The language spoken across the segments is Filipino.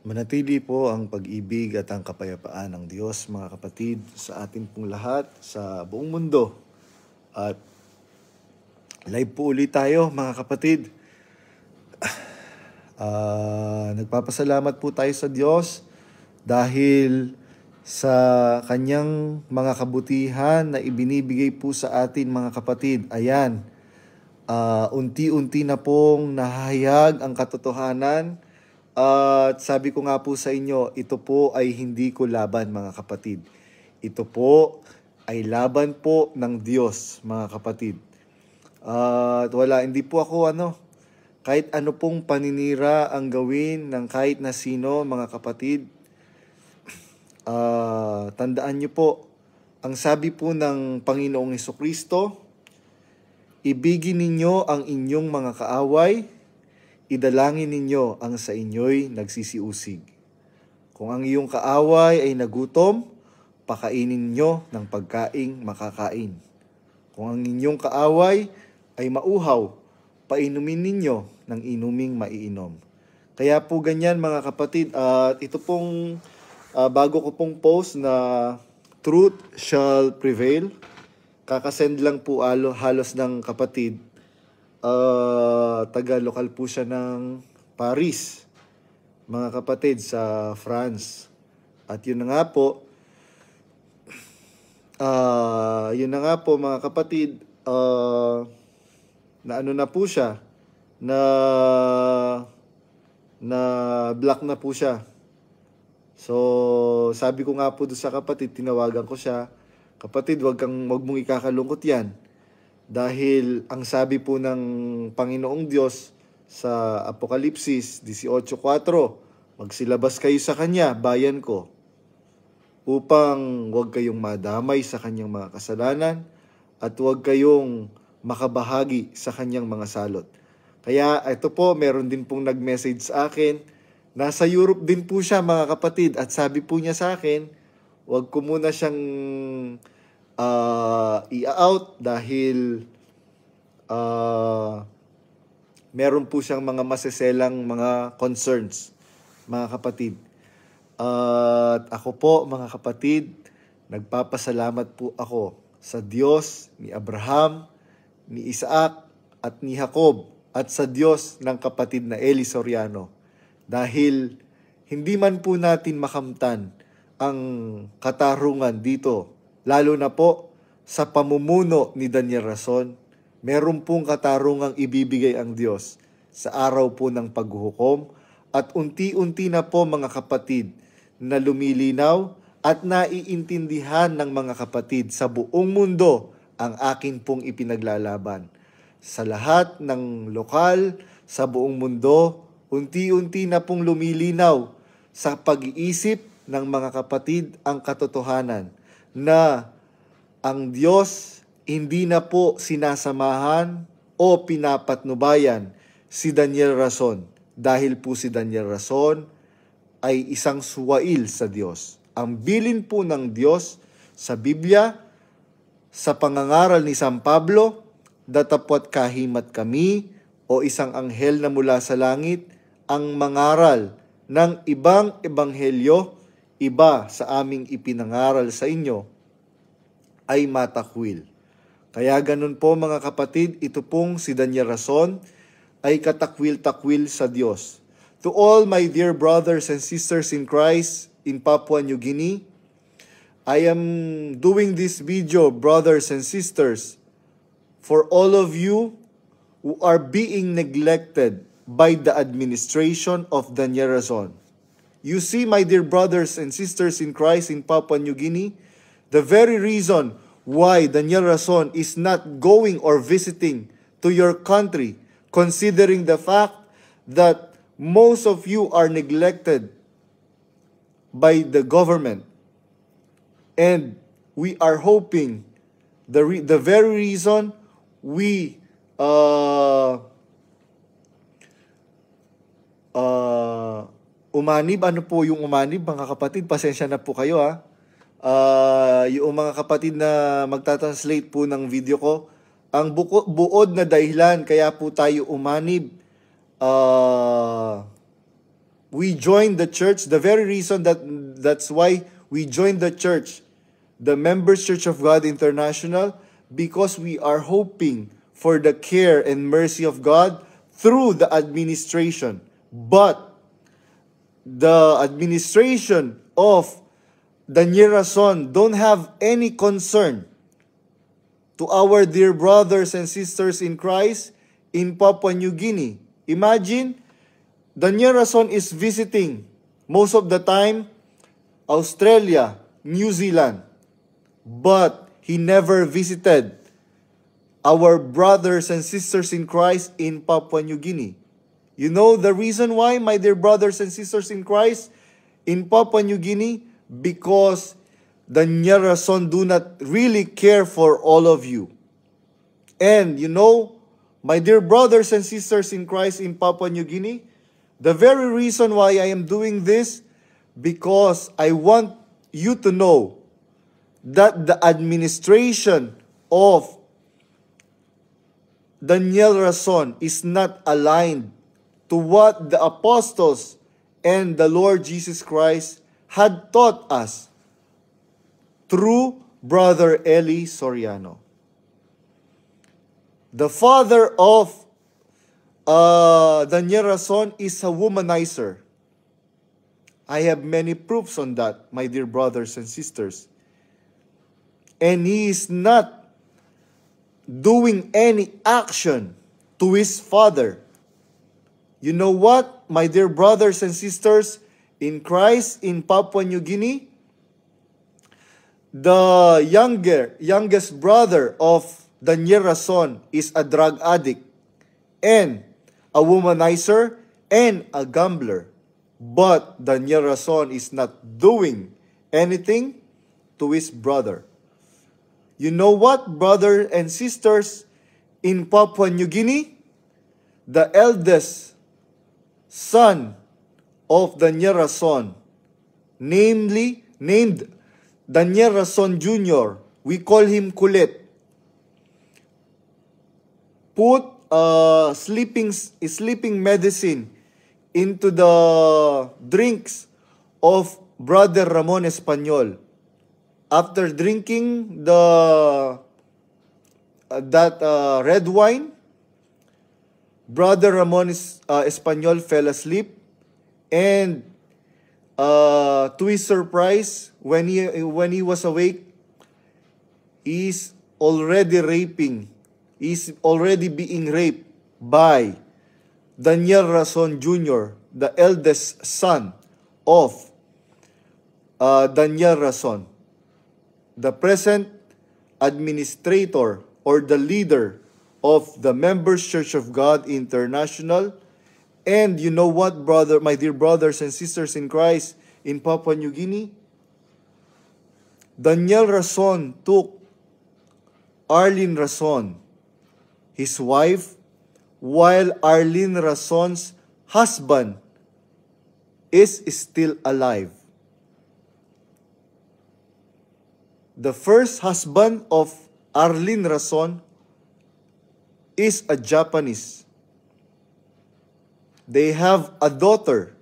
Manatili po ang pag-ibig at ang kapayapaan ng Diyos, mga kapatid, sa atin pong lahat, sa buong mundo. At live po ulit tayo, mga kapatid. Nagpapasalamat po tayo sa Diyos dahil sa kanyang mga kabutihan na ibinibigay po sa atin, mga kapatid. Ayan, unti-unti na pong nahahayag ang katotohanan. At sabi ko nga po sa inyo, ito po ay hindi ko laban, mga kapatid. Ito po ay laban po ng Diyos, mga kapatid. At hindi po ako kahit ano pong paninira ang gawin ng kahit na sino, mga kapatid. Tandaan niyo po, ang sabi po ng Panginoong Hesukristo, ibigin ninyo ang inyong mga kaaway, idalangin ninyo ang sa inyo'y nagsisiusig. Kung ang iyong kaaway ay nagutom, pakainin ninyo ng pagkaing makakain. Kung ang inyong kaaway ay mauhaw, painumin ninyo ng inuming maiinom. Kaya po ganyan, mga kapatid, at ito pong bago ko pong post na truth shall prevail. Kakasend lang po halos ng kapatid. Taga-lokal po siya ng Paris, mga kapatid, sa France. At yun na nga po, mga kapatid, na ano na po siya, na block na po siya. So, sabi ko nga po doon sa kapatid, tinawagan ko siya, kapatid, wag mong ikakalungkot yan. Dahil ang sabi po ng Panginoong Diyos sa Apokalipsis 18:4, magsilabas kayo sa Kanya, bayan ko, upang wag kayong madamay sa Kanyang mga kasalanan at wag kayong makabahagi sa Kanyang mga salot. Kaya ito po, meron din pong nag-message sa akin. Nasa Europe din po siya, mga kapatid, at sabi po niya sa akin, wag ko muna siyang i-out dahil meron po siyang mga maseselang mga concerns, mga kapatid. At ako po, mga kapatid, nagpapasalamat po ako sa Diyos ni Abraham, ni Isaac at ni Jacob, at sa Diyos ng kapatid na Eli Soriano. Dahil hindi man po natin makamtan ang katarungan dito, lalo na po sa pamumuno ni Daniel Rason, meron pong katarungang ibibigay ang Diyos sa araw po ng paghuhukom, at unti-unti na po, mga kapatid, na lumilinaw at naiintindihan ng mga kapatid sa buong mundo ang akin pong ipinaglalaban. Sa lahat ng lokal, sa buong mundo, unti-unti na pong lumilinaw sa pag-iisip ng mga kapatid ang katotohanan na ang Diyos hindi na po sinasamahan o pinapatnubayan si Daniel Rason, dahil po si Daniel Rason ay isang suwail sa Diyos. Ang bilin po ng Diyos sa Biblia, sa pangangaral ni San Pablo, datapwat kahimat kami o isang anghel na mula sa langit ang mangaral ng ibang ebanghelyo, iba sa aming ipinangaral sa inyo, ay matakwil. Kaya ganun po, mga kapatid, ito pong si Daniel Rason ay katakwil-takwil sa Diyos. To all my dear brothers and sisters in Christ in Papua New Guinea, I am doing this video, brothers and sisters, for all of you who are being neglected by the administration of Daniel Rason. You see, my dear brothers and sisters in Christ in Papua New Guinea, the very reason why Daniel Rason is not going or visiting to your country, considering the fact that most of you are neglected by the government. And we are hoping the very reason we umanib, ano po yung umanib, mga kapatid, pasensya na po kayo ha. Yung mga kapatid na magta-translate po ng video ko, ang buod na dahilan kaya po tayo umanib we joined the church, the very reason that's why we joined the church, the Members Church of God International, because we are hoping for the care and mercy of God through the administration. But the administration of Daniel Rason don't have any concern to our dear brothers and sisters in Christ in Papua New Guinea. Imagine, Daniel Rason is visiting most of the time Australia, New Zealand, but he never visited our brothers and sisters in Christ in Papua New Guinea. You know the reason why, my dear brothers and sisters in Christ, in Papua New Guinea? Because the Nyarason do not really care for all of you. And you know, my dear brothers and sisters in Christ in Papua New Guinea, the very reason why I am doing this, because I want you to know that the administration of Daniel Rason is not aligned to what the apostles and the Lord Jesus Christ had taught us through Brother Eli Soriano. The father of Daniel Rason is a womanizer. I have many proofs on that, my dear brothers and sisters. And he is not doing any action to his father. You know what, my dear brothers and sisters in Christ in Papua New Guinea? The youngest brother of Daniel Rason is a drug addict and a womanizer and a gambler. But Daniel Rason is not doing anything to his brother. You know what, brothers and sisters in Papua New Guinea? The eldest son of Daniel Rason, named Daniel Rason Jr., we call him Kulit, put sleeping medicine into the drinks of Brother Ramon Espanyol. After drinking that red wine, Brother Ramon Espanyol fell asleep, and to his surprise, when he was awake, he's already being raped by Daniel Rason Jr., the eldest son of Daniel Rason, the present administrator or the leader of the Members Church of God International. And you know what, my dear brothers and sisters in Christ in Papua New Guinea? Daniel Rason took Arlene Rason, his wife, while Arlene Rason's husband is still alive. The first husband of Arlene Rason is a Japanese. They have a daughter.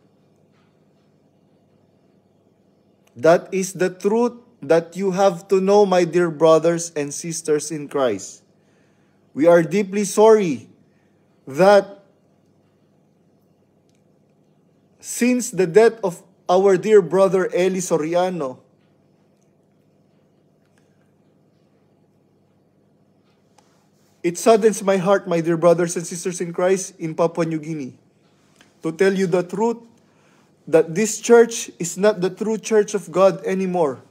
That is the truth that you have to know, my dear brothers and sisters in Christ. We are deeply sorry that since the death of our dear brother Eli Soriano, it saddens my heart, my dear brothers and sisters in Christ in Papua New Guinea, to tell you the truth that this church is not the true church of God anymore.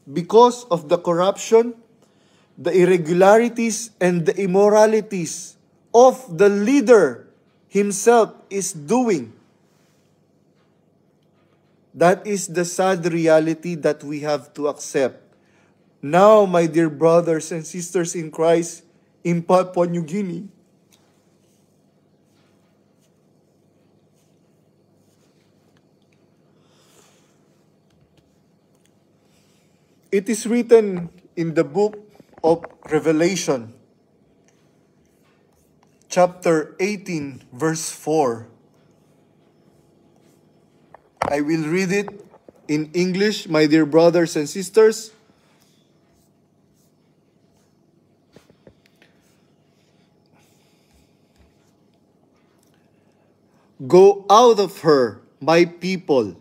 Because of the corruption, the irregularities, and the immoralities of the leader himself is doing. That is the sad reality that we have to accept. Now, my dear brothers and sisters in Christ in Papua New Guinea, it is written in the book of Revelation, chapter 18, verse 4, I will read it in English, my dear brothers and sisters. Go out of her, my people,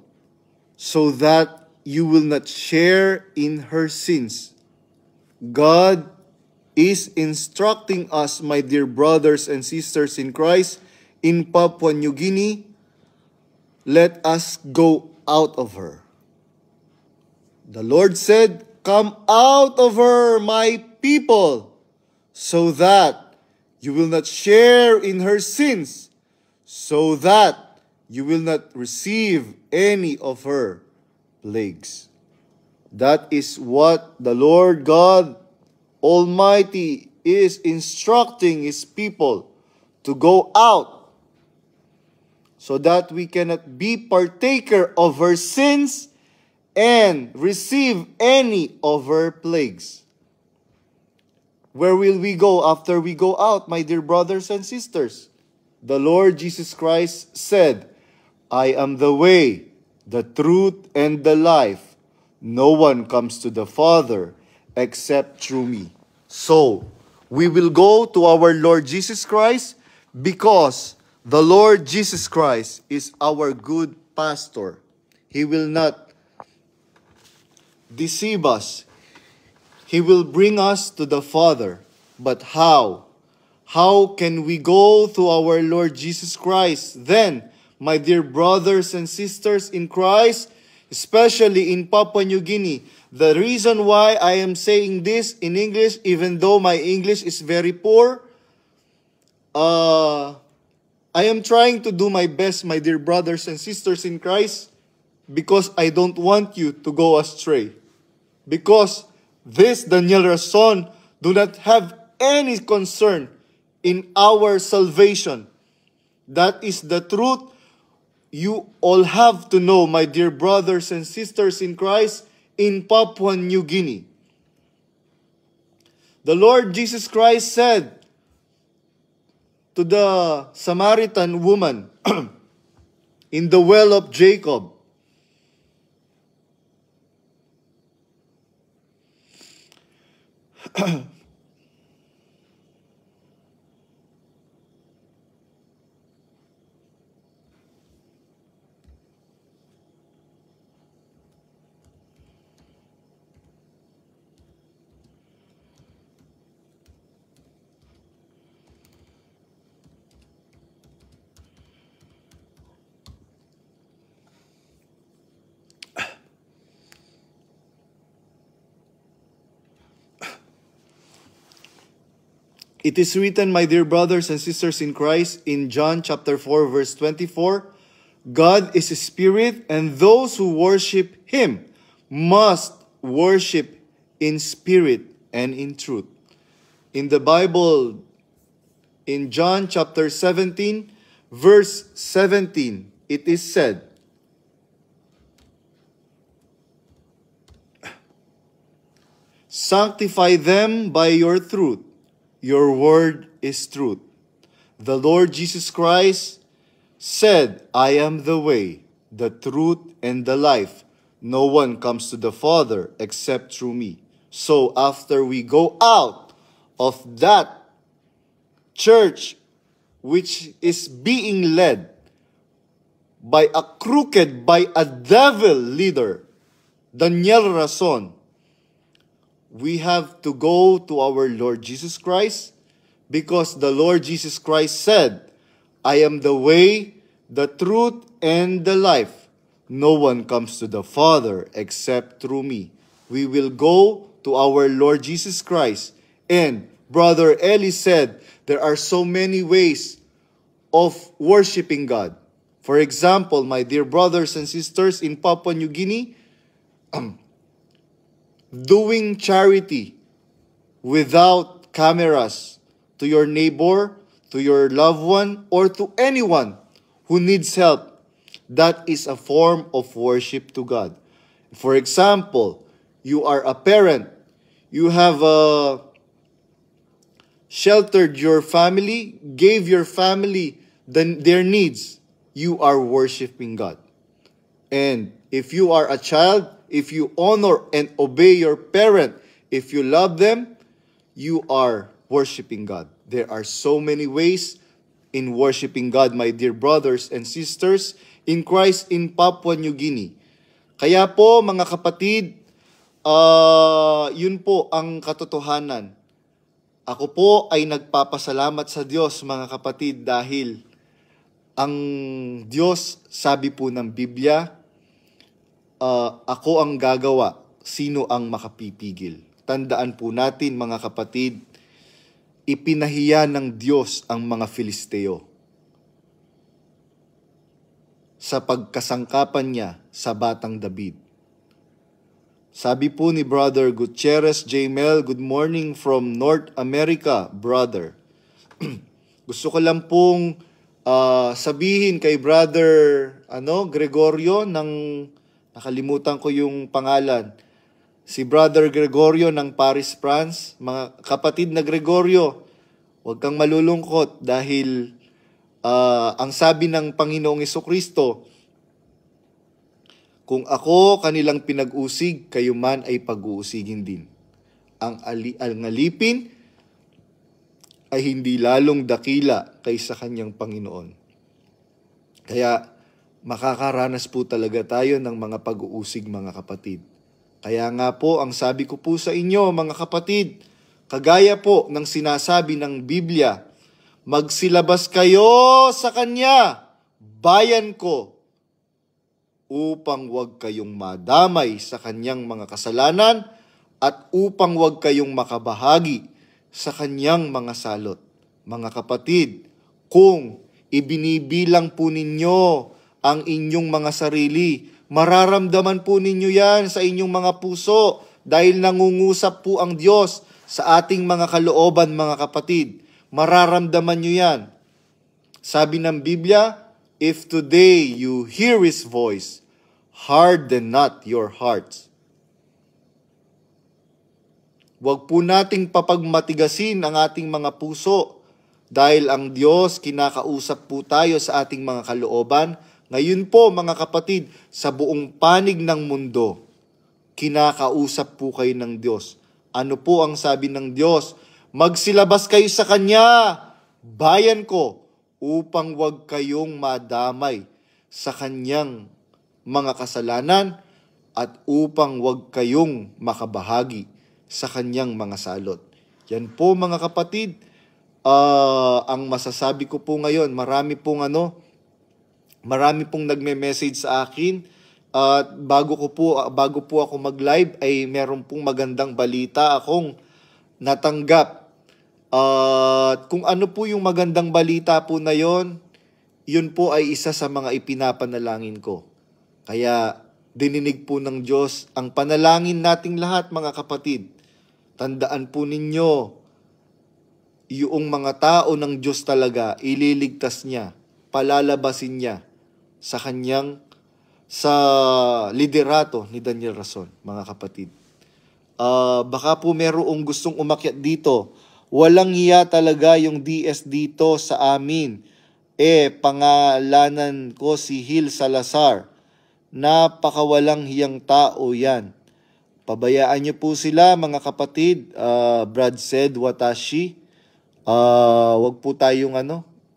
so that you will not share in her sins. God is instructing us, my dear brothers and sisters in Christ, in Papua New Guinea. Let us go out of her. The Lord said, come out of her, my people, so that you will not share in her sins, so that you will not receive any of her plagues. That is what the Lord God Almighty is instructing His people to go out, so that we cannot be partaker of her sins and receive any of her plagues. Where will we go after we go out, my dear brothers and sisters? The Lord Jesus Christ said, I am the way, the truth, and the life. No one comes to the Father except through me. So, we will go to our Lord Jesus Christ because the Lord Jesus Christ is our good pastor. He will not deceive us. He will bring us to the Father. But how? How can we go to our Lord Jesus Christ? Then, my dear brothers and sisters in Christ, especially in Papua New Guinea, the reason why I am saying this in English, even though my English is very poor, I am trying to do my best, my dear brothers and sisters in Christ, because I don't want you to go astray. Because this Daniel Rason do not have any concern in our salvation. That is the truth. You all have to know, my dear brothers and sisters in Christ, in Papua New Guinea. The Lord Jesus Christ said to the Samaritan woman in the well of Jacob, it is written, my dear brothers and sisters in Christ, in John chapter 4, verse 24, God is a spirit, and those who worship Him must worship in spirit and in truth. In the Bible, in John chapter 17, verse 17, it is said, sanctify them by your truth. Your word is truth. The Lord Jesus Christ said, I am the way, the truth, and the life. No one comes to the Father except through me. So after we go out of that church which is being led by a devil leader, Daniel Rason, we have to go to our Lord Jesus Christ, because the Lord Jesus Christ said, I am the way, the truth, and the life. No one comes to the Father except through me. We will go to our Lord Jesus Christ. And Brother Eli said, there are so many ways of worshiping God. For example, my dear brothers and sisters in Papua New Guinea, doing charity without cameras to your neighbor, to your loved one, or to anyone who needs help. That is a form of worship to God. For example, you are a parent. You have sheltered your family, gave your family their needs. You are worshiping God. And if you are a child, if you honor and obey your parent, if you love them, you are worshiping God. There are so many ways in worshiping God, my dear brothers and sisters in Christ in Papua New Guinea. Kaya po mga kapatid, yun po ang katotohanan. Ako po ay nagpapasalamat sa Diyos mga kapatid dahil ang Diyos, sabi po ng Biblia, ako ang gagawa, sino ang makapipigil? Tandaan po natin mga kapatid, ipinahiya ng Diyos ang mga Filisteo sa pagkasangkapan niya sa batang David. Sabi po ni Brother Gutierrez J. Mel, good morning from North America, brother. Gusto ko lang pong sabihin kay Brother Gregorio nakalimutan ko yung pangalan. Si Brother Gregorio ng Paris, France. Mga kapatid na Gregorio, huwag kang malulungkot dahil ang sabi ng Panginoong Jesucristo, kung ako kanilang pinag-usig, kayo man ay pag-uusigin din. Ang alipin ay hindi lalong dakila kaysa kanyang Panginoon. Kaya makakaranas po talaga tayo ng mga pag-uusig mga kapatid. Kaya nga po, ang sabi ko po sa inyo mga kapatid, kagaya po ng sinasabi ng Biblia, magsilabas kayo sa Kanya, bayan ko, upang wag kayong madamay sa Kanyang mga kasalanan at upang wag kayong makabahagi sa Kanyang mga salot. Mga kapatid, kung ibinibilang po ninyo ang inyong mga sarili, mararamdaman po ninyo yan sa inyong mga puso dahil nangungusap po ang Diyos sa ating mga kalooban, mga kapatid. Mararamdaman nyo yan. Sabi ng Biblia, if today you hear His voice, harden not your hearts. Huwag po nating papagmatigasin ang ating mga puso dahil ang Diyos, kinakausap po tayo sa ating mga kalooban. Ngayon po mga kapatid, sa buong panig ng mundo, kinakausap po kayo ng Diyos. Ano po ang sabi ng Diyos? Magsilabas kayo sa Kanya, bayan ko, upang wag kayong madamay sa Kanyang mga kasalanan at upang wag kayong makabahagi sa Kanyang mga salot. Yan po mga kapatid, ang masasabi ko po ngayon, marami pong nagme-message sa akin at bago po ako mag-live ay meron pong magandang balita akong natanggap. At kung ano po yung magandang balita po na yon, yun po ay isa sa mga ipinapanalangin ko. Kaya dininig po ng Diyos ang panalangin nating lahat mga kapatid. Tandaan po ninyo, yung mga tao ng Diyos talaga, ililigtas niya, palalabasin niya sa liderato ni Daniel Rason, mga kapatid. Baka po merong gustong umakyat dito. Walang hiya talaga yung DS dito sa amin. Pangalanan ko si Hil Salazar. Napakawalang hiyang tao yan. Pabayaan niyo po sila mga kapatid. Brad said, Watashi. Wag po tayong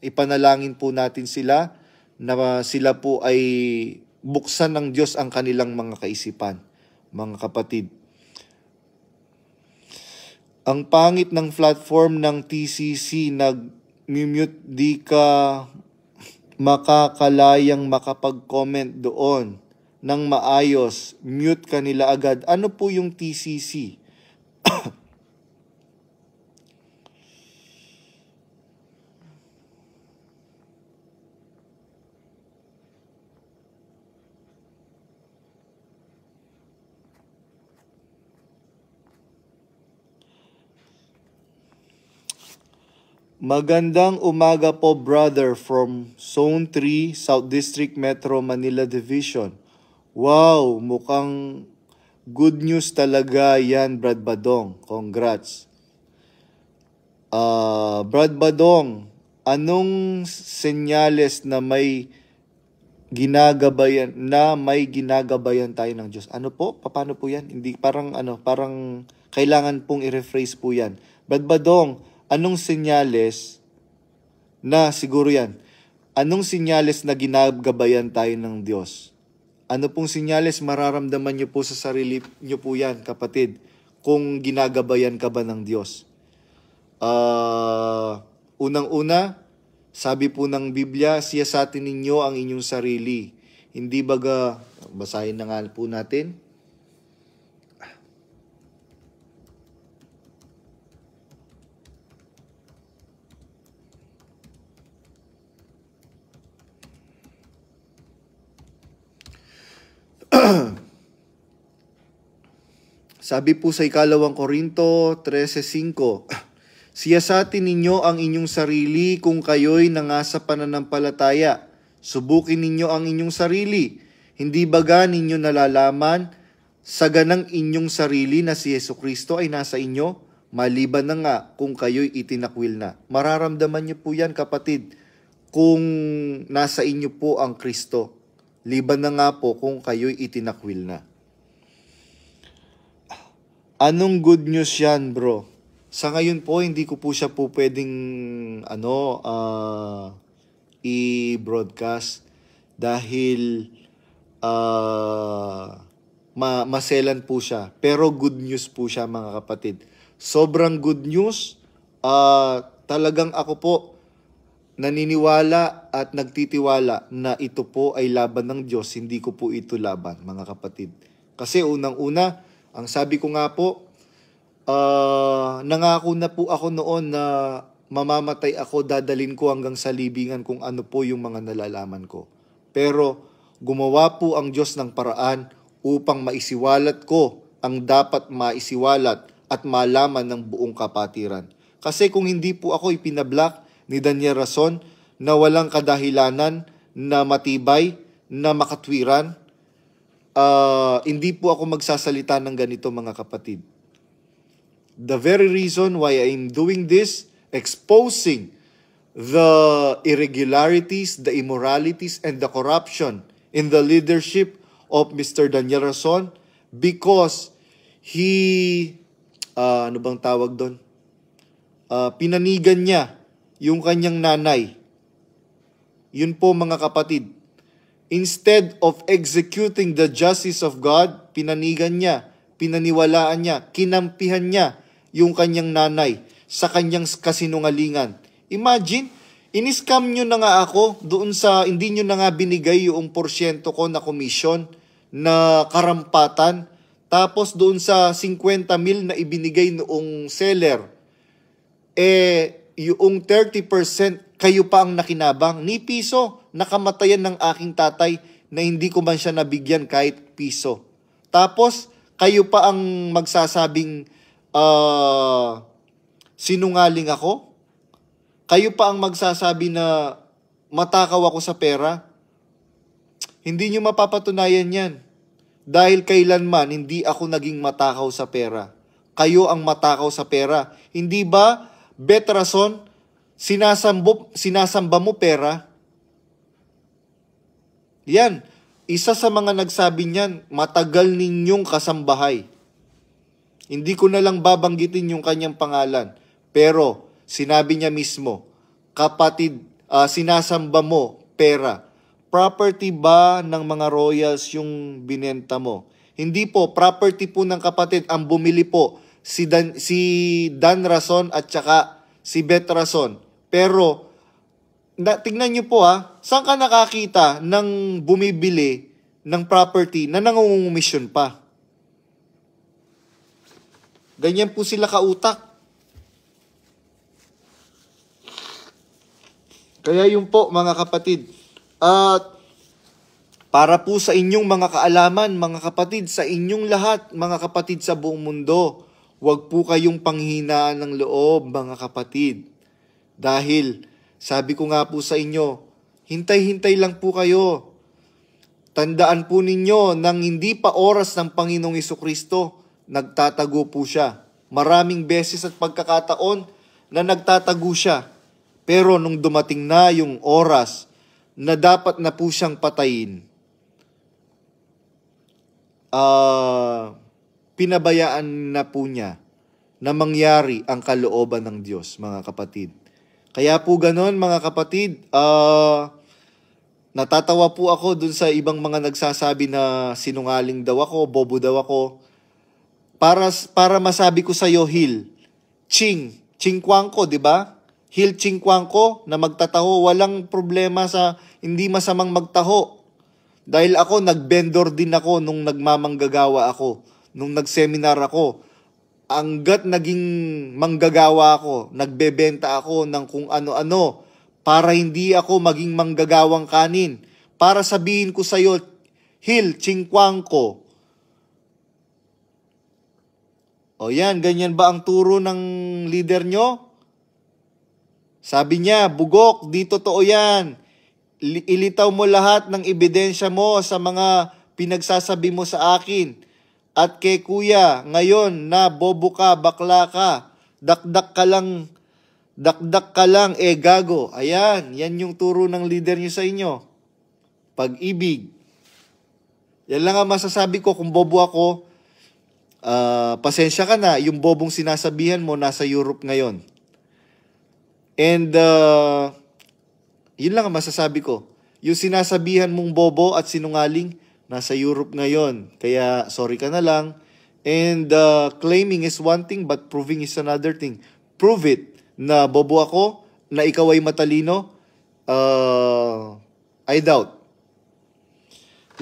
ipanalangin po natin sila na sila po ay buksan ng Diyos ang kanilang mga kaisipan, mga kapatid. Ang pangit ng platform ng TCC, nag-mute, di ka makakalayang makapag-comment doon ng maayos, mute ka nila agad. Ano po yung TCC? Magandang umaga po brother from Zone 3, South District Metro Manila Division. Wow, mukhang good news talaga yan Brad Badong. Congrats. Brad Badong, anong senyales na may ginagabayan, na may ginagabayan tayo ng Diyos. Ano po? Paano po yan? Hindi, parang kailangan pong i-rephrase po yan. Badbadong, anong senyales na, siguro yan, anong senyales na ginagabayan tayo ng Diyos? Ano pong senyales mararamdaman nyo po sa sarili nyo po yan, kapatid, kung ginagabayan ka ba ng Diyos? Unang-una, sabi po ng Biblia, siyasatin ninyo ang inyong sarili. Hindi baga, basahin na nga po natin. Sabi po sa 2 Korinto 13:5, siyasatin ninyo ang inyong sarili kung kayo'y nangasa pananampalataya. Subukin ninyo ang inyong sarili. Hindi baga ninyo nalalaman sa ganang inyong sarili na si Jesucristo ay nasa inyo? Maliban na nga kung kayo'y itinakwil na. Mararamdaman niyo po yan, kapatid, kung nasa inyo po ang Kristo. Liban na nga po kung kayo'y itinakwil na. Anong good news yan, bro? Sa ngayon po, hindi ko po siya po pwedeng i-broadcast dahil maselan po siya. Pero good news po siya, mga kapatid. Sobrang good news. Talagang ako po naniniwala at nagtitiwala na ito po ay laban ng Diyos. Hindi ko po ito laban, mga kapatid. Kasi unang-una, ang sabi ko nga po, nangako na po ako noon na mamamatay ako, dadalin ko hanggang sa libingan kung ano po yung mga nalalaman ko. Pero gumawa po ang Diyos ng paraan upang maisiwalat ko ang dapat maisiwalat at malaman ng buong kapatiran. Kasi kung hindi po ako ipinablock ni Daniel Rason na walang kadahilanan, na matibay, na makatwiran, hindi po ako magsasalita ng ganito, mga kapatid. The very reason why I'm doing this, exposing the irregularities, the immoralities, and the corruption in the leadership of Mr. Daniel Rason, because he, ano bang tawag doon? Pinanigan niya yung kanyang nanay. Yun po, mga kapatid. Instead of executing the justice of God, pinanigan niya, pinaniwalaan niya, kinampihan niya yung kanyang nanay sa kanyang kasinungalingan. Imagine, in-scam nyo na nga ako doon sa, hindi nyo na nga binigay yung porsyento ko na commission na karampatan. Tapos doon sa 50 mil na ibinigay noong seller, yung 30% kayo pa ang nakinabang. Ni piso, nakamatayan ng aking tatay na hindi ko man siya nabigyan kahit piso. Tapos, kayo pa ang magsasabing sinungaling ako? Kayo pa ang magsasabi na matakaw ako sa pera? Hindi nyo mapapatunayan yan. Dahil kailanman hindi ako naging matakaw sa pera. Kayo ang matakaw sa pera. Hindi ba, Bet Rason, sinasamba mo pera? Yan. Isa sa mga nagsabi niyan, matagal ninyong kasambahay. Hindi ko na lang babanggitin yung kanyang pangalan. Pero, sinabi niya mismo, kapatid, sinasamba mo pera. Property ba ng mga royals yung binenta mo? Hindi po, property po ng kapatid. Ang bumili po, si Dan Rason at saka si Bet Rason. Pero, tingnan niyo po saan ka nakakita ng bumibili ng property na nangungumisyon pa? Ganyan po sila kautak. Kaya yun po, mga kapatid. At para po sa inyong mga kaalaman, mga kapatid, sa inyong lahat, mga kapatid sa buong mundo, huwag po kayong panghinaan ng loob, mga kapatid. Dahil, sabi ko nga po sa inyo, hintay-hintay lang po kayo. Tandaan po ninyo, nang hindi pa oras ng Panginoong Jesucristo, nagtatago po siya. Maraming beses at pagkakataon na nagtatago siya. Pero nung dumating na yung oras na dapat na po siyang patayin, pinabayaan na po niya na mangyari ang kalooban ng Diyos, mga kapatid. Kaya po ganon, mga kapatid, natatawa po ako dun sa ibang mga nagsasabi na sinungaling daw ako, bobo daw ako. Para masabi ko sa iyo, Hil, Chingkwangko, di ba? Hil Chingkwangko na magtataho, walang problema sa hindi masamang magtaho. Dahil ako, nag-vendor din ako nung nagmamanggagawa ako, nung nag-seminar ako. Hanggat naging manggagawa ako, nagbebenta ako ng kung ano-ano para hindi ako maging manggagawang kanin. Para sabihin ko sa iyo, Hil Chingkwangko. O yan, ganyan ba ang turo ng leader nyo? Sabi niya, bugok, di totoo yan. Ilitaw mo lahat ng ebidensya mo sa mga pinagsasabi mo sa akin. At kay kuya, ngayon na bobo ka, bakla ka, dakdak ka lang, gago. Ayan, yan yung turo ng leader niyo sa inyo. Pag-ibig. Yan lang ang masasabi ko kung bobo ako. Pasensya ka na, yung bobong sinasabihan mo nasa Europe ngayon. And yun lang ang masasabi ko. Yung sinasabihan mong bobo at sinungaling, nasa Europe ngayon. Kaya sorry ka na lang. And claiming is one thing but proving is another thing. Prove it na bobo ako, na ikaw ay matalino. I doubt.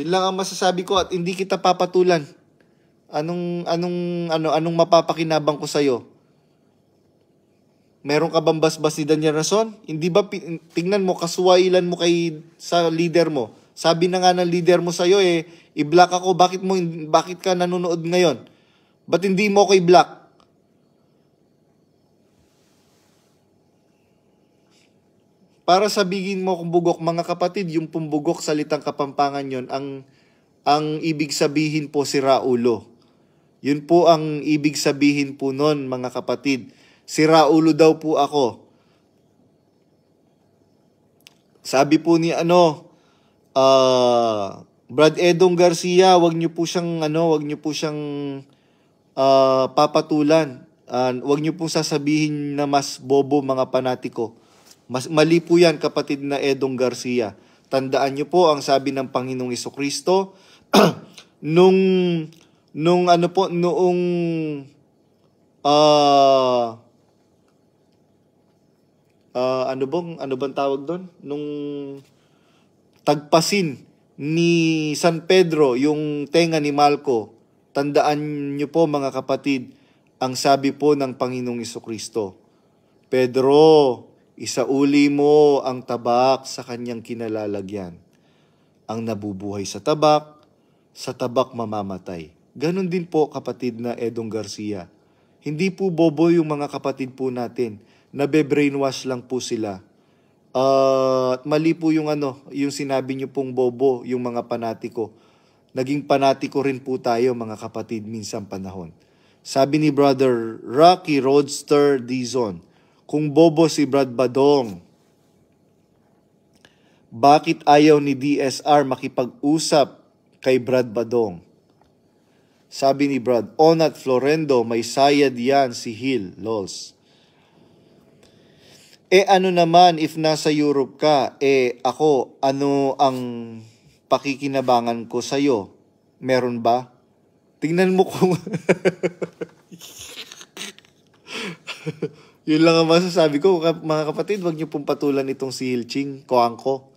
Yun lang ang masasabi ko at hindi kita papatulan. Anong mapapakinabang ko sa'yo? Meron ka bang basbasidan niya rason? Hindi ba, tingnan mo, kasuwailan mo sa leader mo. Sabi na nga ng leader mo sa'yo, i-block ako, bakit ka nanonood ngayon? Ba't hindi mo ako i-block? Para sabihin mo kung bugok, mga kapatid, yung pumbugok salitang Kapampangan yon, ang ibig sabihin po sira ulo. Yun po ang ibig sabihin po nun, mga kapatid. Sira ulo daw po ako. Sabi po ni Brad Edong Garcia, wag niyo po siyang papatulan. Wag niyo pong sasabihin na mas bobo mga panatiko. Mali po yan, kapatid na Edong Garcia. Tandaan niyo po ang sabi ng Panginoong Jesucristo noong ano bang tawag doon? Nung tagpasin ni San Pedro yung tenga ni Malco. Tandaan niyo po, mga kapatid, ang sabi po ng Panginoong Jesucristo, Pedro, isauli mo ang tabak sa kanyang kinalalagyan. Ang nabubuhay sa tabak mamamatay. Ganon din po, kapatid na Edong Garcia. Hindi po bobo yung mga kapatid po natin. Nabe-brainwash lang po sila. Mali po yung sinabi niyo pong bobo, yung mga panatiko. Naging panatiko rin po tayo, mga kapatid, minsan panahon. Sabi ni Brother Rocky Roadster Dizon, kung bobo si Brad Badong, bakit ayaw ni DSR makipag-usap kay Brad Badong? Sabi ni Brad, Onat Florendo, may sayad yan si Hil, lols. Ano naman if nasa Europe ka, ako, ano ang pakikinabangan ko sa'yo? Meron ba? Tingnan mo kung... Yun lang ang masasabi ko, mga kapatid, wag niyo pong patulan itong si Hil Chingkwangko.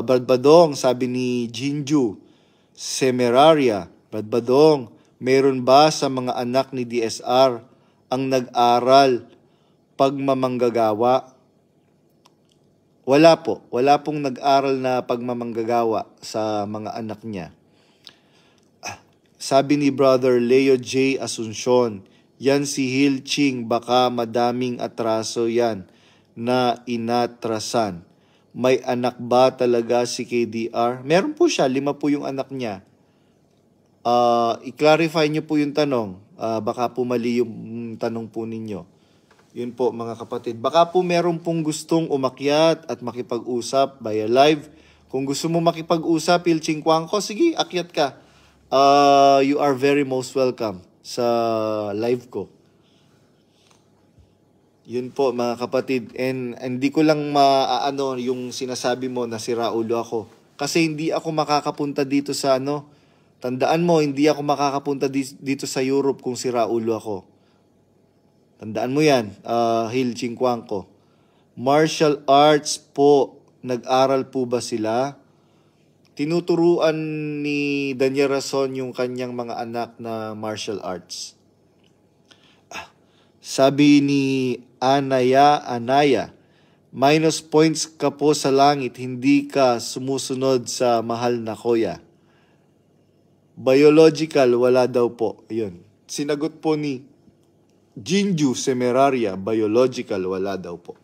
Brad Badong, sabi ni Jinju Semeraria, Brad Badong, meron ba sa mga anak ni DSR ang nag-aral pagmamanggagawa? Wala po. Wala pong nag-aral na pagmamanggagawa sa mga anak niya. Sabi ni Brother Leo J. Asuncion, yan si Hil Ching, baka madaming atraso yan na inatrasan. May anak ba talaga si KDR? Meron po siya, 5 po yung anak niya. I-clarify niyo po yung tanong. Baka po mali yung tanong po ninyo. Yun po mga kapatid. Baka po meron pong gustong umakyat at makipag-usap via live. Kung gusto mo makipag-usap, Ilching Kwangko, sige, akyat ka. You are very most welcome sa live ko. Yun po mga kapatid. And hindi ko lang maaano yung sinasabi mo na sira ulo ako. Kasi hindi ako makakapunta dito sa ano. Tandaan mo, hindi ako makakapunta dito sa Europe kung sira ulo ako. Tandaan mo yan, Hil Chingkwangko. Martial arts po, nag-aral po ba sila? Tinuturuan ni Daniel Rason yung kanyang mga anak na martial arts. Sabi ni Anaya, minus points ka po sa langit, hindi ka sumusunod sa mahal na kuya. Biological, wala daw po. Ayun. Sinagot po ni Jinju Semeraria, biological, wala daw po.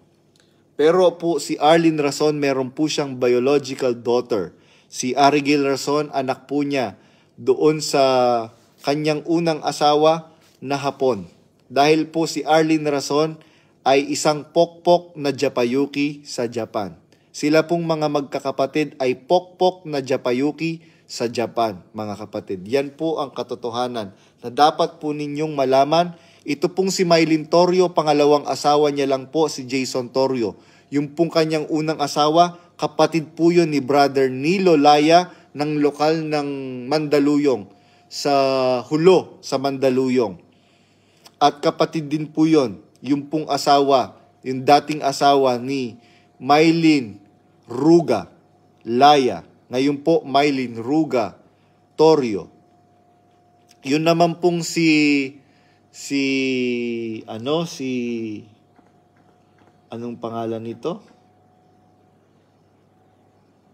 Pero po si Arlene Rason, meron po siyang biological daughter. Si Arigil Rason, anak po niya doon sa kanyang unang asawa na Hapon. Dahil po si Arlene Rason ay isang pokpok na Japayuki sa Japan. Sila pong mga magkakapatid ay pokpok na Japayuki sa Japan, mga kapatid. Yan po ang katotohanan na dapat po ninyong malaman. Ito pong si Mylene Torrio, pangalawang asawa niya lang po si Jason Torrio. Yung pong kanyang unang asawa, kapatid po yun ni Brother Nilo Laya ng lokal ng Mandaluyong sa Hulo sa Mandaluyong. At kapatid din po yun, yung pong asawa, yung dating asawa ni Mylene Ruga Laya. Ngayon po Mylene Ruga Torrio. Yun naman pong anong pangalan nito?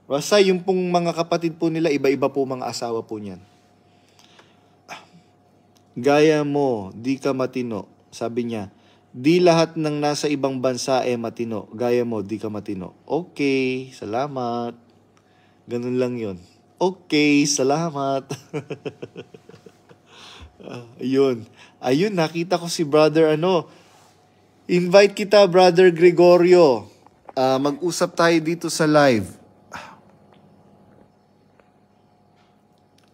Basta yung pong mga kapatid po nila, iba-iba po mga asawa po niyan. Gaya mo, di ka matino. Sabi niya, di lahat ng nasa ibang bansa matino. Gaya mo, di ka matino. Okay, salamat. Ganun lang yon. Okay, salamat. Ayun, nakita ko si brother invite kita, Brother Gregorio. Mag-usap tayo dito sa live.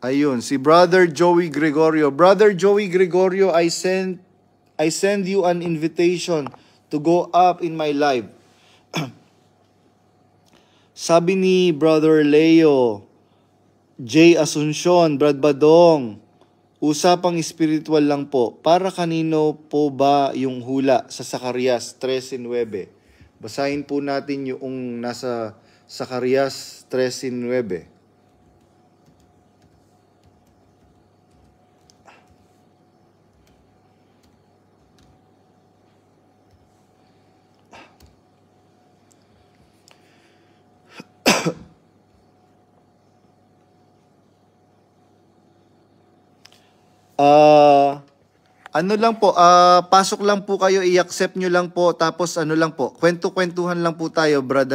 Ayun, si Brother Joey Gregorio. Brother Joey Gregorio, I send you an invitation to go up in my live. Sabi ni Brother Leo, J. Asuncion, Brad Badong, usapang espiritual lang po. Para kanino po ba yung hula sa Zacarias 13:9? Basahin po natin yung nasa Zacarias 13:9. Ano lang po, pasok lang po kayo, i-accept nyo lang po, tapos lang po, kwento-kwentuhan lang po tayo, Brad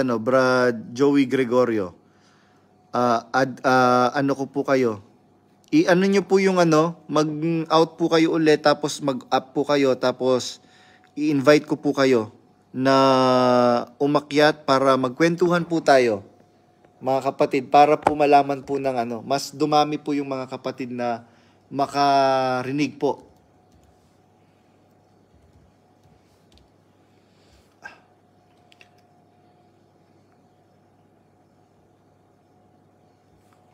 Joey Gregorio. Ano ko po kayo, i-ano nyo po yung mag-out po kayo ulit, tapos mag-up po kayo, tapos i-invite ko po kayo na umakyat para magkwentuhan po tayo, mga kapatid, para po malaman po ng mas dumami po yung mga kapatid na makarinig po.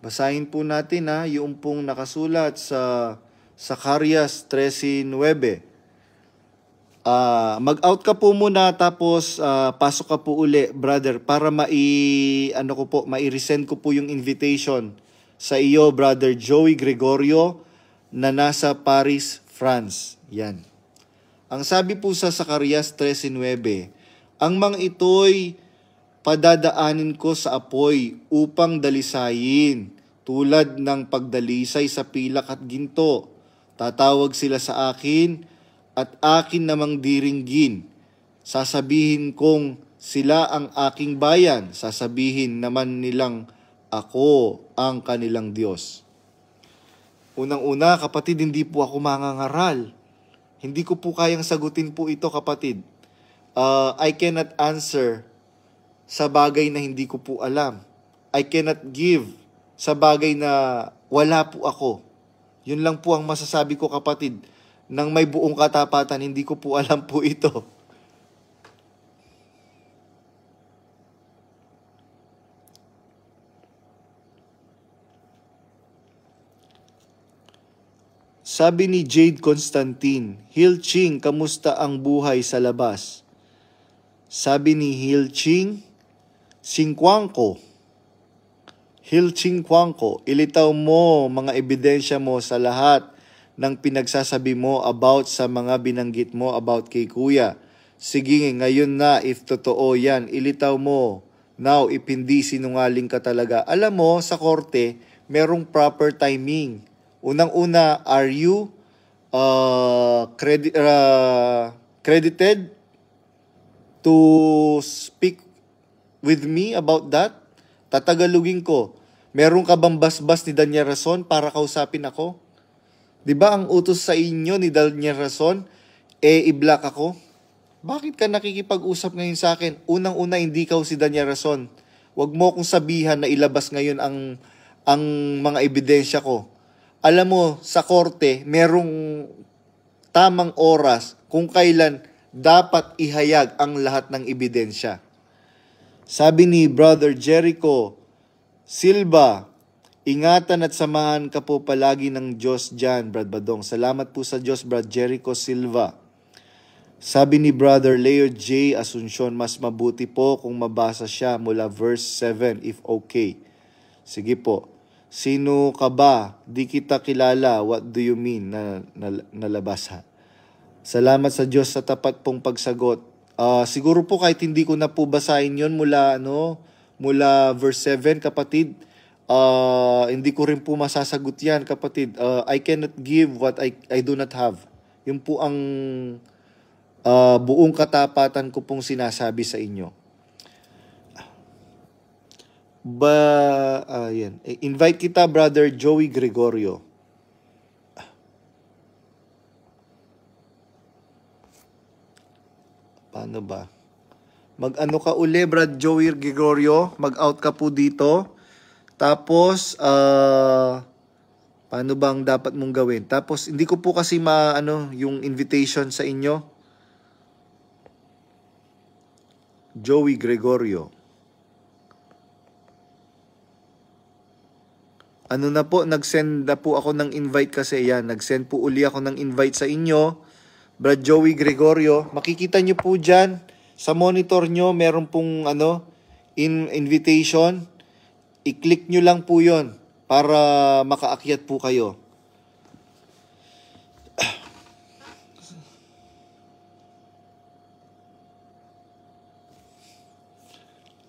Basahin po natin yung pong nakasulat sa Zacarias 13:9. Mag-out ka po muna, tapos pasok ka po uli, brother, para mai-resend ko po yung invitation sa iyo, Brother Joey Gregorio, na nasa Paris, France. Yan. Ang sabi po sa Zacarias 13:9, ang mga ito'y padadaanin ko sa apoy upang dalisayin, tulad ng pagdalisay sa pilak at ginto. Tatawag sila sa akin at akin namang diringgin. Sasabihin kong sila ang aking bayan. Sasabihin naman nilang ako ang kanilang Diyos. Unang-una, kapatid, hindi po ako mangangaral. Hindi ko po kayang sagutin po ito, kapatid. I cannot answer sa bagay na hindi ko po alam. I cannot give sa bagay na wala po ako. Yun lang po ang masasabi ko, kapatid. Nang may buong katapatan, hindi ko po alam po ito. Sabi ni Jade Constantine, Hilching, kamusta ang buhay sa labas? Sabi ni Hilching, Kwangko, ilitaw mo mga ebidensya mo sa lahat ng pinagsasabi mo about sa mga binanggit mo about kay Kuya. Sige, ngayon na, if totoo yan, ilitaw mo. Now, if hindi, sinungaling ka talaga. Alam mo, sa korte, merong proper timing. Unang-una, are you credited to speak with me about that? Tatagalugin ko. Meron ka bang basbas ni Daniel Rason para kausapin ako? 'Di ba ang utos sa inyo ni Daniel Rason, i-block ako? Bakit ka nakikipag-usap ngayon sa akin? Unang-una, hindi ka si Daniel Rason. Huwag mo akong sabihan na ilabas ngayon ang mga ebidensya ko. Alam mo, sa korte, merong tamang oras kung kailan dapat ihayag ang lahat ng ebidensya. Sabi ni Brother Jericho Silva, ingatan at samahan ka po palagi ng Diyos dyan, Brad Badong. Salamat po sa Diyos, Brad Jericho Silva. Sabi ni Brother Leo J. Asuncion, mas mabuti po kung mabasa siya mula verse 7 if okay. Sige po. Sino ka ba? Di kita kilala. What do you mean na nalabas ha? Salamat sa Diyos sa tapat pong pagsagot. Siguro po kahit hindi ko na po basahin yon mula verse 7, kapatid. Hindi ko rin po masasagot yan, kapatid. I cannot give what I do not have. Yun po ang buong katapatan ko pong sinasabi sa inyo. Yan. Invite kita, Brother Joey Gregorio. Paano ba? Mag-ano ka uli, Brad Joey Gregorio? Mag-out ka po dito. Tapos, paano bang dapat mong gawin? Tapos, hindi ko po kasi yung invitation sa inyo. Joey Gregorio. Nag-send na po ako ng invite kasi yan. Nag-send po uli ako ng invite sa inyo. Brad Joey Gregorio. Makikita nyo po dyan. Sa monitor nyo, meron pong invitation. I-click nyo lang po yon para makaakyat po kayo.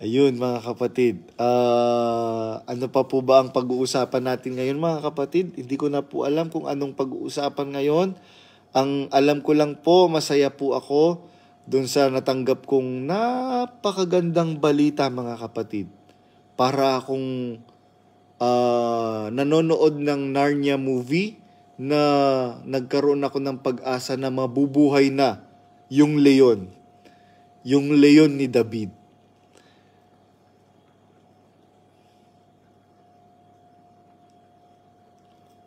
Ayun, mga kapatid. Ano pa po ba ang pag-uusapan natin ngayon, mga kapatid? Hindi ko na po alam kung anong pag-uusapan ngayon. Ang alam ko lang po, masaya po ako dun sa natanggap kong napakagandang balita, mga kapatid. Para akong nanonood ng Narnia movie na nagkaroon ako ng pag-asa na mabubuhay na yung leon. Yung leon ni David.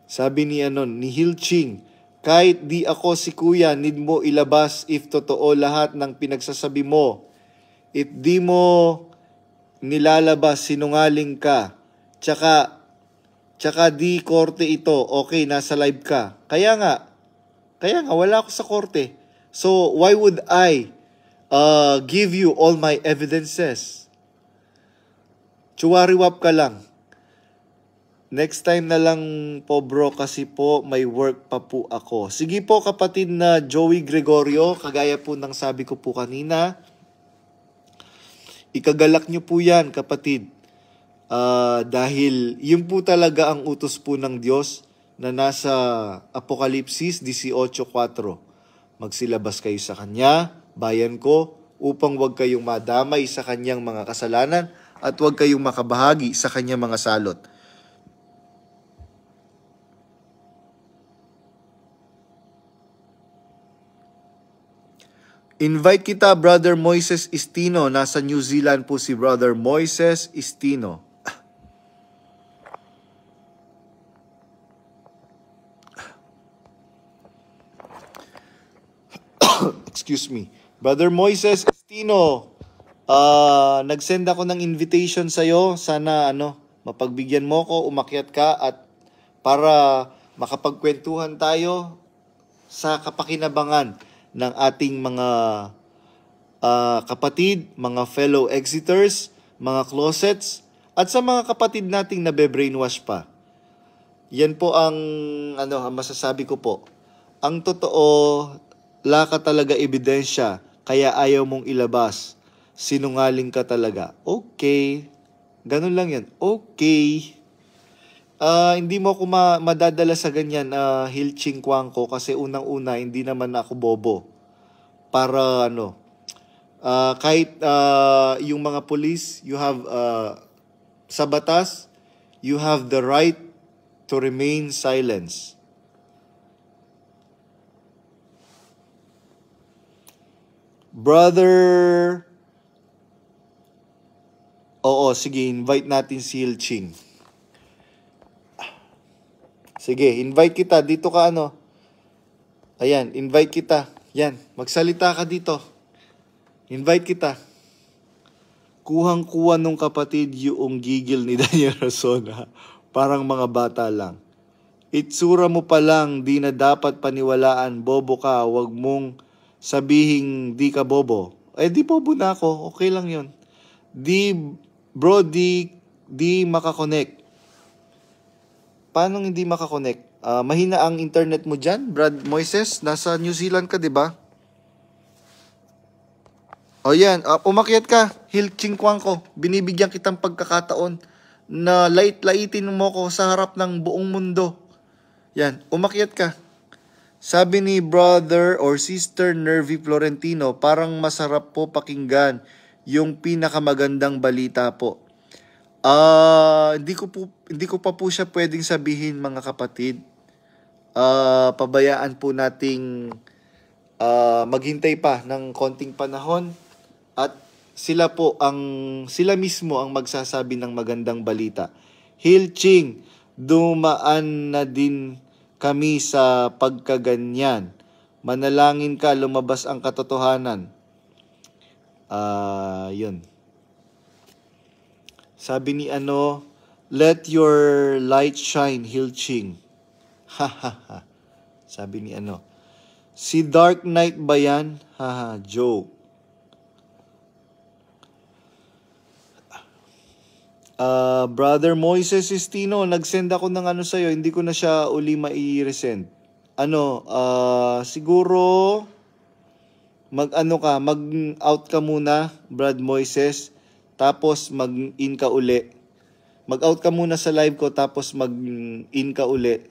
Sabi ni Hilching, kahit di ako si Kuya, need mo ilabas if totoo lahat ng pinagsasabi mo. If di mo nilalabas, sinungaling ka. Tsaka di korte ito. Okay, nasa live ka. Kaya nga, wala ako sa korte. So, why would I give you all my evidences? Chuwariwap ka lang. Next time na lang po, bro, kasi po may work pa po ako. Sige po, kapatid na Joey Gregorio, kagaya po ng sabi ko po kanina, ikagalak nyo po yan, kapatid. Dahil yun po talaga ang utos po ng Diyos na nasa Apokalipsis 18:4. Magsilabas kayo sa Kanya, bayan ko, upang wag kayong madamay sa Kanyang mga kasalanan at wag kayong makabahagi sa Kanyang mga salot. Invite kita, Brother Moises Istino. Nasa New Zealand po si Brother Moises Istino. Excuse me. Brother Moises Estino, nag-send ako ng invitation sa'yo. Sana mapagbigyan mo ko, umakyat ka at para makapagkwentuhan tayo sa kapakinabangan ng ating mga kapatid, mga fellow exiters, mga closets, at sa mga kapatid nating nabe-brainwash pa. Yan po ang masasabi ko po. Ang totoo, wala ka talaga ebidensya, kaya ayaw mong ilabas. Sinungaling ka talaga. Okay. Ganun lang yan. Okay. Hindi mo ako madadala sa ganyan, Hilching Kwangko, kasi unang-una, hindi naman ako bobo. Para kahit yung mga police, you have, sa batas, you have the right to remain silent. Brother, oo, sige, invite natin si Hilching. Sige, invite kita. Dito ka Ayan, invite kita. Yan, magsalita ka dito. Invite kita. Kuhang-kuha nung kapatid yung gigil ni Daniel Razona. Parang mga bata lang. Itsura mo pa lang, di na dapat paniwalaan. Bobo ka, wag mong sabihing di ka bobo. Di bobo na ako. Okay lang yun. Di makakonect. Paano hindi makakonect? Mahina ang internet mo dyan, Brad Moises. Nasa New Zealand ka, di ba? O yan, umakyat ka. Hilching Kwangko. Binibigyan kitang pagkakataon na lait-laitin mo ko sa harap ng buong mundo. Yan, umakyat ka. Sabi ni brother or sister Nervy Florentino, parang masarap po pakinggan yung pinakamagandang balita po. Hindi ko pa po siya pwedeng sabihin, mga kapatid. Pabayaan po nating maghintay pa ng konting panahon at sila mismo ang magsasabi ng magandang balita. Hilching, dumaan na din kami sa pagkaganyan. Manalangin ka, lumabas ang katotohanan. Yun. Sabi ni let your light shine, Hilching. Ha. Sabi ni si Dark Knight ba yan? Haha, joke. Brother Moises Istino, nag-send ako ng sa'yo, hindi ko na siya uli mai-resend. Siguro, mag-out ka muna, Brad Moises, tapos mag-in ka uli. Mag-out ka muna sa live ko, tapos mag-in ka uli.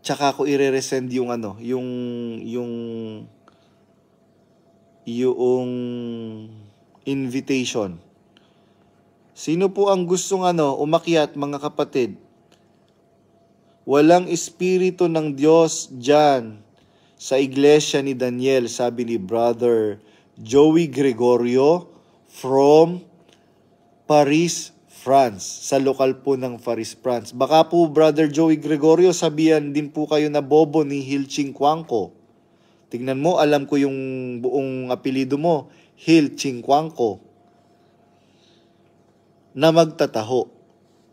Tsaka ko i-resend yung yung invitation. Sino po ang gustong umakyat, mga kapatid? Walang espiritu ng Diyos dyan sa iglesia ni Daniel, sabi ni Brother Joey Gregorio from Paris, France. Sa lokal po ng Paris, France. Baka po, Brother Joey Gregorio, sabihan din po kayo na bobo ni Hilching Kwangko. Tingnan mo, alam ko yung buong apelido mo, Hilching Kwangko. Na magtataho.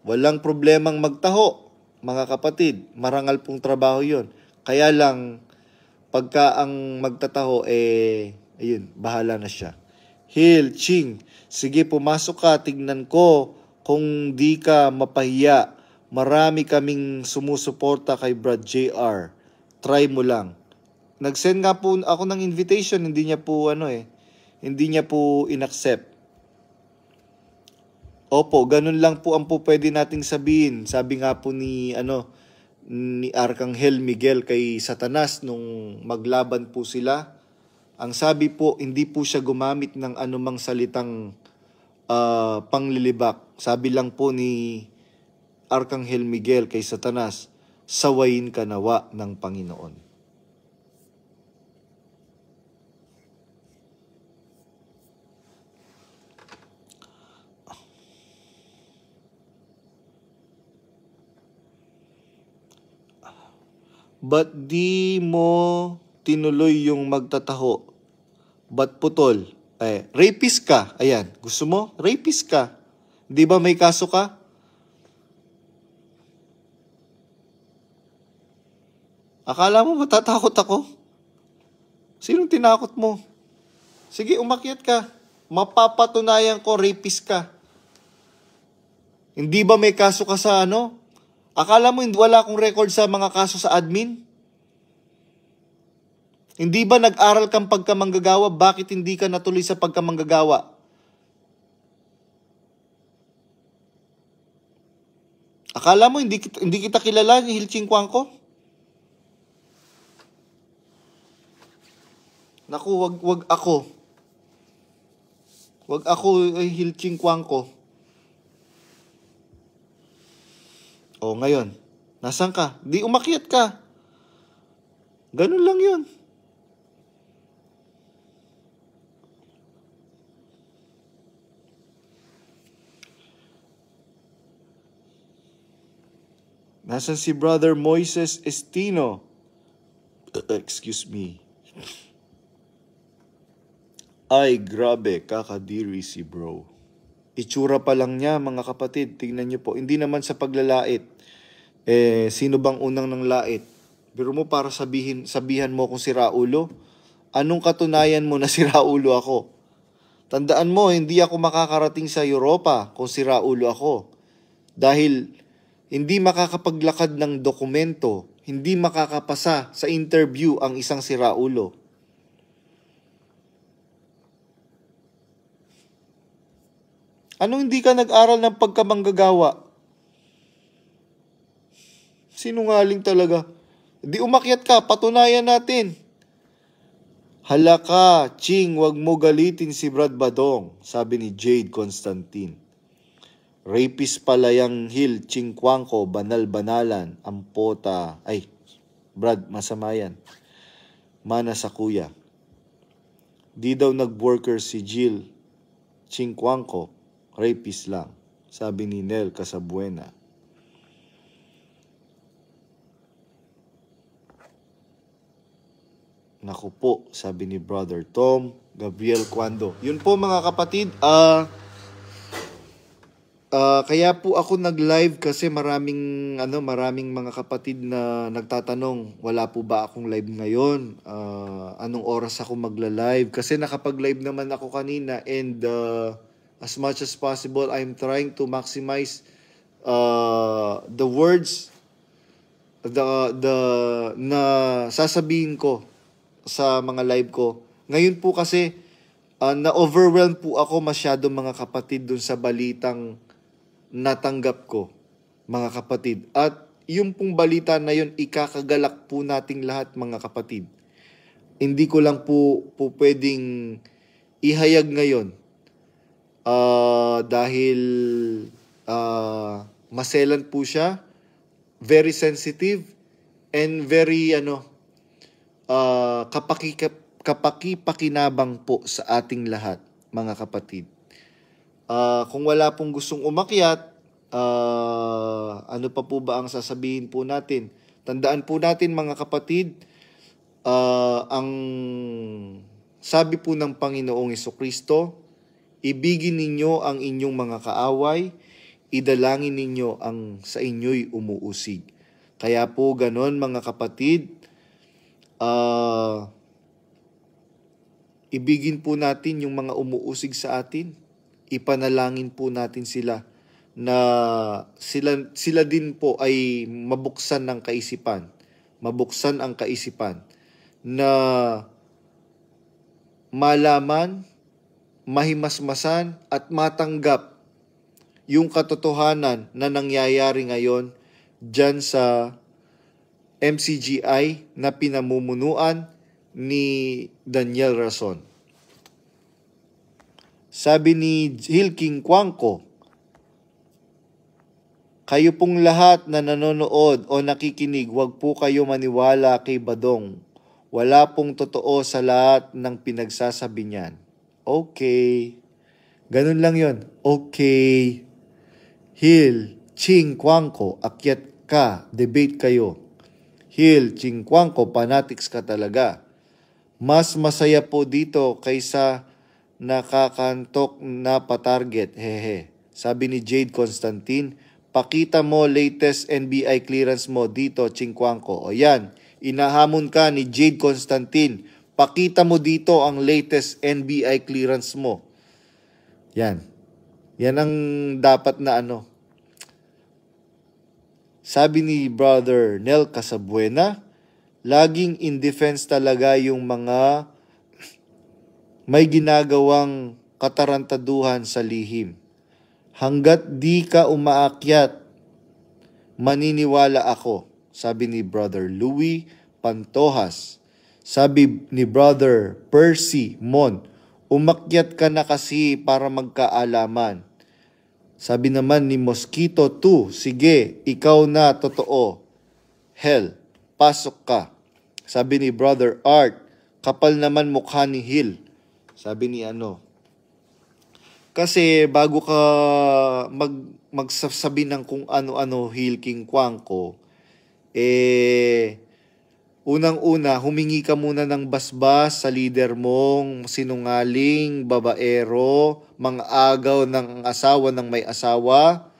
Walang problemang magtaho, mga kapatid. Marangal pong trabaho yon. Kaya lang, pagka ang magtataho, ayun, bahala na siya. Hilching, sige pumasok ka, tignan ko kung di ka mapahiya. Marami kaming sumusuporta kay Brad JR. Try mo lang. Nag-send nga po ako ng invitation, hindi niya po hindi niya po inaccept. Opo, ganun lang po ang pwede nating sabihin. Sabi nga po ni Arkanghel Miguel kay Satanas nung maglaban po sila. Ang sabi po, hindi po siya gumamit ng anumang salitang panglilibak. Sabi lang po ni Arkanghel Miguel kay Satanas, sawayin ka nawa ng Panginoon. Ba't di mo tinuloy yung magtataho? Ba't putol? Rapist ka. Ayan. Gusto mo? Rapist ka. Di ba may kaso ka? Akala mo matatakot ako? Sinong tinakot mo? Sige, umakyat ka. Mapapatunayan ko rapist ka. Hindi ba may kaso ka sa ano? Akala mo wala akong record sa mga kaso sa admin? Hindi ba nag-aral kang pagkamanggagawa? Bakit hindi ka natuloy sa pagkamanggagawa? Akala mo hindi kita kilala ni Hilching Kwangko? Naku, wag ako. Wag ako ay Hilching Kwangko. O ngayon, nasan ka? Di umakyat ka. Ganun lang yun. Nasaan si Brother Moises Estino? Excuse me. Ay, grabe, kakadiri si bro. Itsura pa lang niya, mga kapatid. Tingnan niyo po. Hindi naman sa paglalait. Sino bang unang nang lait? Pero mo para sabihan mo kung si Raulo? Anong katunayan mo na si Raulo ako? Tandaan mo, hindi ako makakarating sa Europa kung si Raulo ako. Dahil hindi makakapaglakad ng dokumento, hindi makakapasa sa interview ang isang si Raulo. Anong hindi ka nag-aral ng pagkamanggagawa? Sinungaling talaga. Di umakyat ka, patunayan natin. Hala ka, Ching, wag mo galitin si Brad Badong, sabi ni Jade Constantine. Rapist pala yang Hilching Kwangko, banal-banalan, ampota. Ay, Brad, masama yan. Mana sa kuya. Di daw nag-worker si Jill Ching Kwangko, rapist lang, sabi ni Nel Casabuena. Naku po, sabi ni Brother Tom Gabriel Cuando. Yun po mga kapatid, kaya po ako nag-live kasi maraming mga kapatid na nagtatanong, wala po ba akong live ngayon? Anong oras ako magla-live? Kasi nakapag-live naman ako kanina and as much as possible I'm trying to maximize the words na sasabihin ko sa mga live ko. Ngayon po kasi na-overwhelm po ako masyado mga kapatid dun sa balitang natanggap ko, mga kapatid. At yung pong balita na yun, ikakagalak po nating lahat, mga kapatid. Hindi ko lang po pwedeng ihayag ngayon dahil maselan po siya, very sensitive, and very kapakipakinabang po sa ating lahat, mga kapatid. Kung wala pong gustong umakyat, ano pa po ba ang sasabihin po natin? Tandaan po natin mga kapatid, ang sabi po ng Panginoong Jesucristo, ibigin ninyo ang inyong mga kaaway, idalangin ninyo ang sa inyo'y umuusig. Kaya po ganon mga kapatid, ibigin po natin yung mga umuusig sa atin. Ipanalangin po natin sila na sila din po ay mabuksan ang kaisipan na malaman, mahimasmasan at matanggap yung katotohanan na nangyayari ngayon dyan sa MCGI na pinamumunuan ni Daniel Rason. Sabi ni Hilching Kwangko, kayo pong lahat na nanonood o nakikinig, huwag po kayo maniwala kay Badong. Wala pong totoo sa lahat ng pinagsasabi niyan. Okay. Ganun lang yon. Okay. Hilching Kwangko, akyat ka, debate kayo. Hill, Chingkwangko, fanatics ka talaga. Mas masaya po dito kaysa nakakantok na patarget. Hehe. Sabi ni Jade Constantine, pakita mo latest NBI clearance mo dito, Chingkwangko. O yan, inahamon ka ni Jade Constantine. Pakita mo dito ang latest NBI clearance mo. Yan. Yan ang dapat na ano. Sabi ni Brother Nel Casabuena, laging in defense talaga yung mga may ginagawang katarantaduhan sa lihim. Hanggat di ka umaakyat, maniniwala ako, sabi ni Brother Louis Pantojas. Sabi ni Brother Percy Mon, umakyat ka na kasi para magkaalaman. Sabi naman ni Mosquito 2, sige, ikaw na totoo. Hell, pasok ka. Sabi ni Brother Art, kapal naman mukha ni Hill. Sabi ni ano. Kasi bago ka magsasabi ng kung ano-ano Hill King Kwangko, unang-una, humingi ka muna ng basbas sa leader mong sinungaling, babaero, mga agaw ng asawa ng may asawa,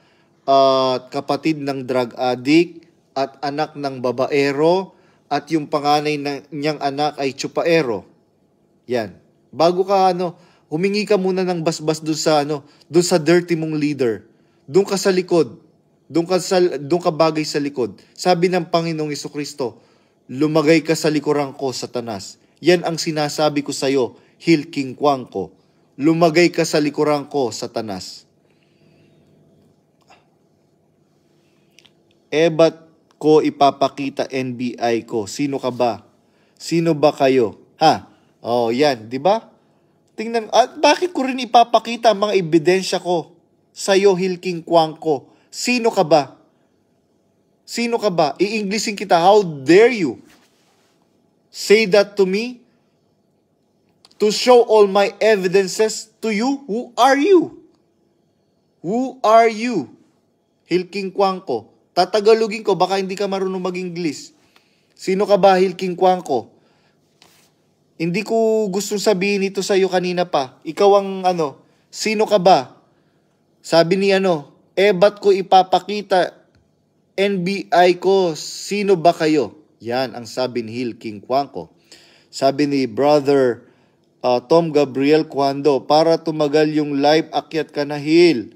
at kapatid ng drug addict, at anak ng babaero, at yung panganay niyang anak ay tsupaero. Yan. Bago ka humingi ka muna ng basbas doon sa dirty mong leader. Doon ka sa likod. Doon ka bagay sa likod. Sabi ng Panginoong Jesucristo, lumagay ka sa likuran ko, Satanas. Yan ang sinasabi ko sa iyo, Hill King Kwangko. Lumagay ka sa likuran ko, Satanas. Ba't ko ipapakita NBI ko? Sino ka ba? Sino ba kayo? Ha? Oh, yan, di ba? Tingnan, bakit ko rin ipapakita ang mga ebidensya ko sa iyo, Hill King Kwangko? Sino ka ba? Sino ka ba? I-Englishin kita. How dare you say that to me? To show all my evidences to you? Who are you? Who are you? Hill King Kwangko. Tatagalogin ko, baka hindi ka marunong mag-English. Sino ka ba, Hill King Kwangko? Hindi ko gustong sabihin ito sa iyo kanina pa. Ikaw ang sino ka ba? Sabi ni ba't ko ipapakita NBI ko, sino ba kayo? Yan ang sabi ni Hill King Kwangko. Sabi ni Brother Tom Gabriel Cuando, para tumagal yung live, akyat ka na, Hill.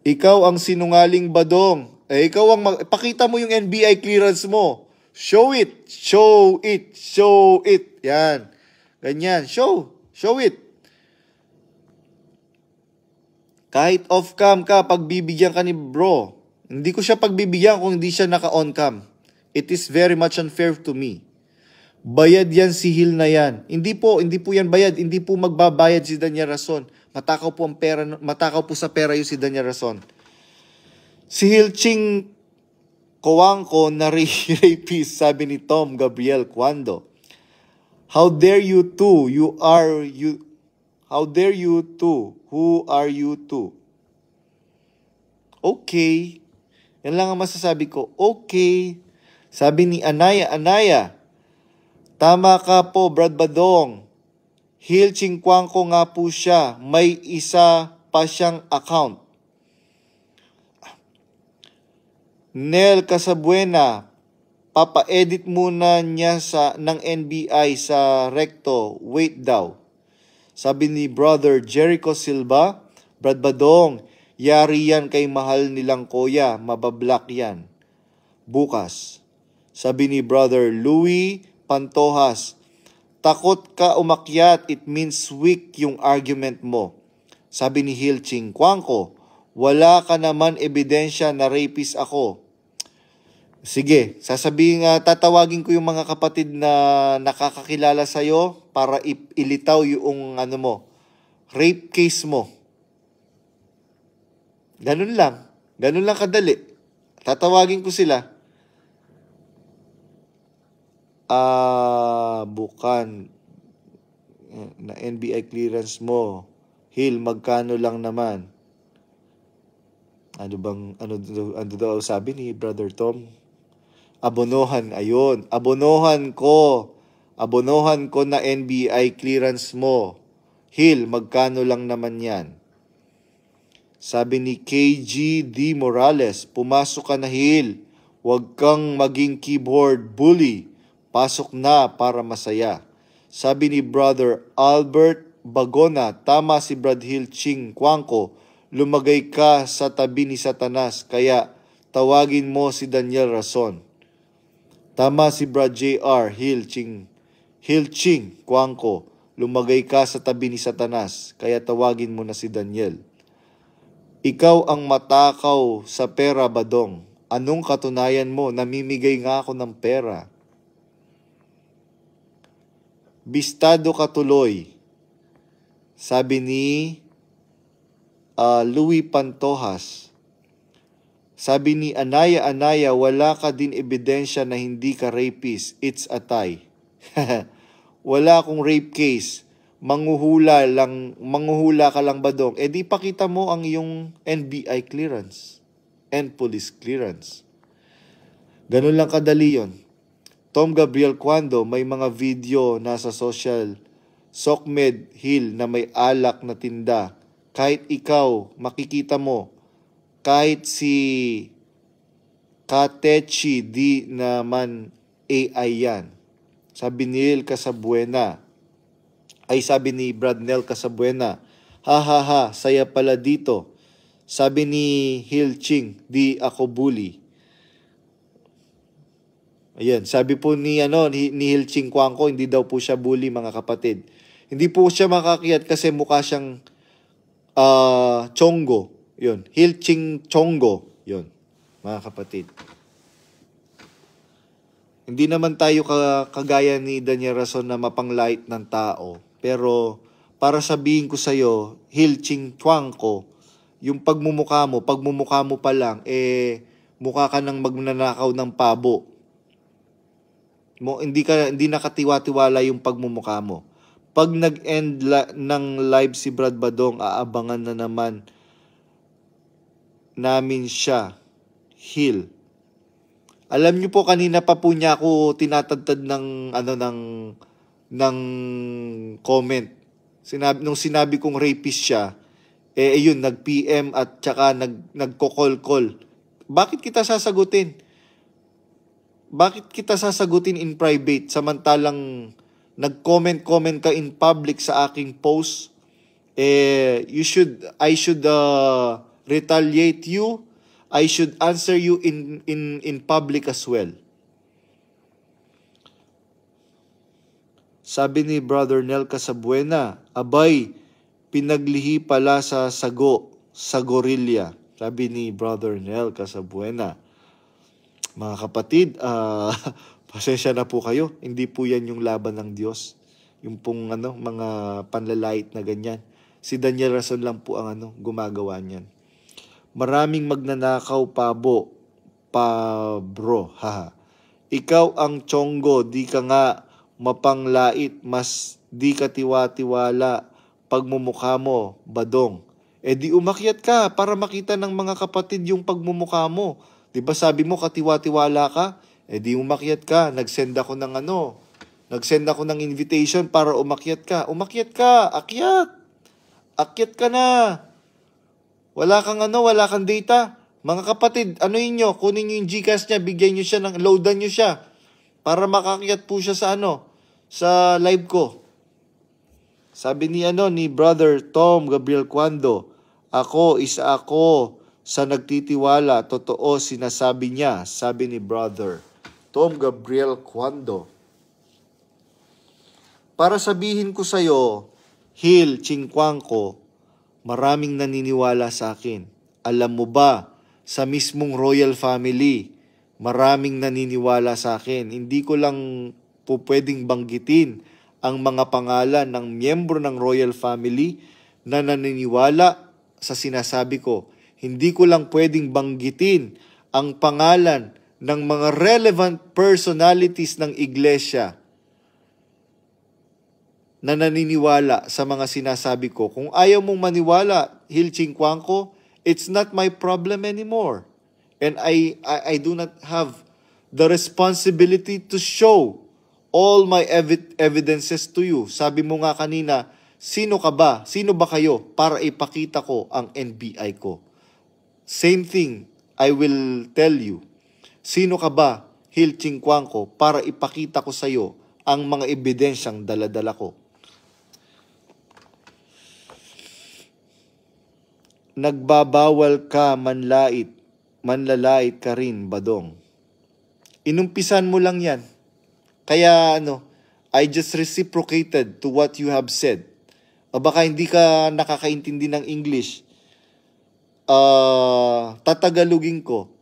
Ikaw ang sinungaling badong. Ikaw ang pakita mo yung NBI clearance mo. Show it. Show it. Show it. Yan. Ganyan. Show. Show it. Kahit off-cam ka, pagbibigyan ka ni bro. Hindi ko siya pagbibigyan kung hindi siya naka-on cam. It is very much unfair to me. Bayad yan si Hill na yan. Hindi po yan bayad. Hindi po magbabayad si Daniel Rason. Matakaw po sa pera yung si Daniel Rason. Si Hill Ching Kwangko na rapist, sabi ni Tom Gabriel Cuando. How dare you two? How dare you two? Who are you two? Okay. Yan lang ang masasabi ko. Okay. Sabi ni Anaya, tama ka po, Brad Badong. Hill Ching Kwangko nga po siya. May isa pa siyang account. Nel Casabuena, papa-edit muna niya ng NBI sa recto. Wait daw. Sabi ni Brother Jericho Silva, Brad Badong, yari yan kay mahal nilang kuya, mabablock yan. Bukas. Sabi ni Brother Louis Pantojas, takot ka umakyat, it means weak yung argument mo. Sabi ni Hill Ching Kwangko, wala ka naman ebidensya na rapist ako. Sige, tatawagin ko yung mga kapatid na nakakakilala sa'yo para ilitaw yung rape case mo. Ganun lang kadali. Tatawagin ko sila. Bukan na NBI clearance mo. Hill, magkano lang naman? Ano daw sabi ni Brother Tom? Abonohan, ayun. Abonohan ko na NBI clearance mo. Hill, magkano lang naman yan? Sabi ni KGD Morales, pumasok ka na Hill. Huwag kang maging keyboard bully. Pasok na para masaya. Sabi ni Brother Albert Bagona, tama si Brad Hill Ching Kwangko. Lumagay ka sa tabi ni Satanas, kaya tawagin mo si Daniel Rason. Tama si Brad JR Hill Ching Kwangko. Lumagay ka sa tabi ni Satanas, kaya tawagin mo na si Daniel. Ikaw ang matakaw sa pera, Badong. Anong katunayan mo? Namimigay nga ako ng pera. Bistado ka tuloy. Sabi ni Louis Pantojas. Sabi ni Anaya, wala ka din ebidensya na hindi ka rapist. It's a tie. Wala akong rape case. Manghuhula ka lang, Badong. E di pakita mo ang iyong NBI clearance and police clearance. Ganun lang kadali yon. Tom Gabriel Cuando, may mga video nasa social Sokmed Hill na may alak na tinda. Kahit ikaw, makikita mo. Kahit si Katechi, di naman AI yan. Sabi ni Neil Casabuena. Sabi ni Brad Nel Casabuena. Ha, saya pala dito. Sabi ni Hill Ching, di ako bully. Ayan, sabi po ni Hill Ching Kwangko, hindi daw po siya bully, mga kapatid. Hindi po siya makakiyat kasi mukha siyang Chongo. Yun, Hill Ching Chongo. Yun, mga kapatid. Hindi naman tayo kagaya ni Daniel Rason na mapanglait ng tao. Pero para sabihin ko sa'yo, Hill Ching Kwangko, yung pagmumukha mo pa lang, mukha ka ng magnanakaw ng pabo. Hindi nakatiwa-tiwala yung pagmumukha mo. Pag nag-end ng live si Brad Badong, aabangan na naman namin siya. Hill. Alam niyo po, kanina pa po niya ako tinatadtad ng comment. Nung sinabi kong rapist siya, yun, nag-PM at tsaka nagko-call. Bakit kita sasagutin? Bakit kita sasagutin in private samantalang nag-comment ka in public sa aking post? I should retaliate you. I should answer you in public as well. Sabi ni Brother Nel Casabuena, abay, pinaglihi pala sa gorilya. Sabi ni Brother Nel Casabuena. Mga kapatid, pasensya na po kayo. Hindi po yan yung laban ng Diyos. Yung pong mga panlalait na ganyan. Si Daniel Rason lang po ang gumagawa niyan. Maraming magnanakaw, bro. Haha. Ikaw ang Chongo, di ka nga mapanglait, mas di ka tiwa-tiwala pagmumukha mo, Badong. Di umakyat ka para makita ng mga kapatid yung pagmumukha mo. Di ba sabi mo katiwa-tiwala ka? Di umakyat ka. Nag-send ako ng invitation para umakyat ka. Umakyat ka, akyat. Akyat ka na. Wala kang data. Mga kapatid, kunin nyo yung Gcash niya, bigyan nyo siya loadan nyo siya para makakyat po siya sa live ko. Sabi ni Brother Tom Gabriel Cuando, isa ako sa nagtitiwala, totoo sinasabi niya, sabi ni Brother Tom Gabriel Cuando. Para sabihin ko sa'yo, Hill Ching Kwangko, maraming naniniwala sa akin. Alam mo ba, sa mismong royal family, maraming naniniwala sa akin. Hindi ko lang po pwedeng banggitin ang mga pangalan ng miyembro ng royal family na naniniwala sa sinasabi ko. Hindi ko lang pwedeng banggitin ang pangalan ng mga relevant personalities ng iglesia na naniniwala sa mga sinasabi ko. Kung ayaw mong maniwala, Hill Ching Kwangko, it's not my problem anymore. And I do not have the responsibility to show all my evidences to you. Sabi mo nga kanina, sino ka ba? Sino ba kayo para ipakita ko ang NBI ko? Same thing, I will tell you. Sino ka ba, Hill Chinquanco, para ipakita ko sa iyo ang mga ebidensyang daladala ko? Nagbabawal ka manlalait ka rin, Badong. Inumpisan mo lang yan. Kaya I just reciprocated to what you have said. O baka hindi ka nakakaintindi ng English. Tatagalugin ko.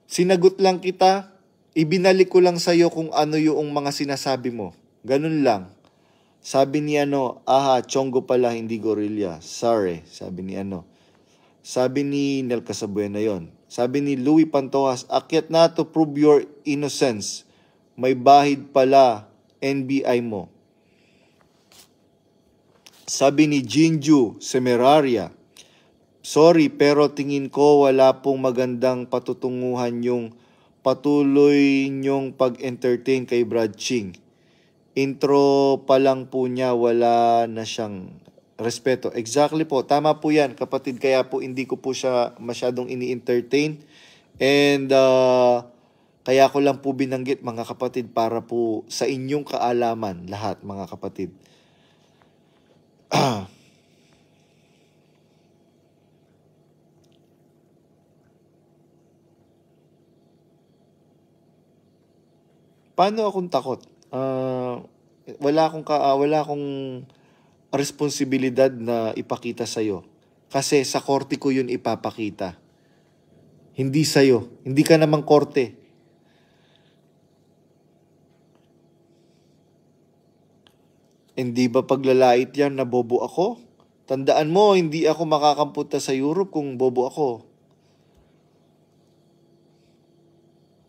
Sinagot lang kita, ibinalik ko lang sa'yo kung ano yung mga sinasabi mo. Ganun lang. Sabi ni Chongo pala, hindi gorilla. Sorry, sabi ni Sabi ni Nel Casabuena yon. Sabi ni Louis Pantojas, akyat na to prove your innocence. May bahid pala NBI mo. Sabi ni Jinju Semeraria, sorry pero tingin ko wala pong magandang patutunguhan yung patuloy nyong pag-entertain kay Brad Ching. Intro pa lang po niya, wala na siyang respeto. Exactly po. Tama po yan, kapatid. Kaya po hindi ko po siya masyadong ini-entertain. And kaya ko lang po binanggit, mga kapatid, para po sa inyong kaalaman lahat, mga kapatid. Paano akong takot? Wala akong responsibilidad na ipakita sa'yo. Kasi sa korte ko yun ipapakita. Hindi sa'yo. Hindi ka namang korte. Hindi ba paglalait yan na bobo ako? Tandaan mo, hindi ako makakampunta sa Europe kung bobo ako.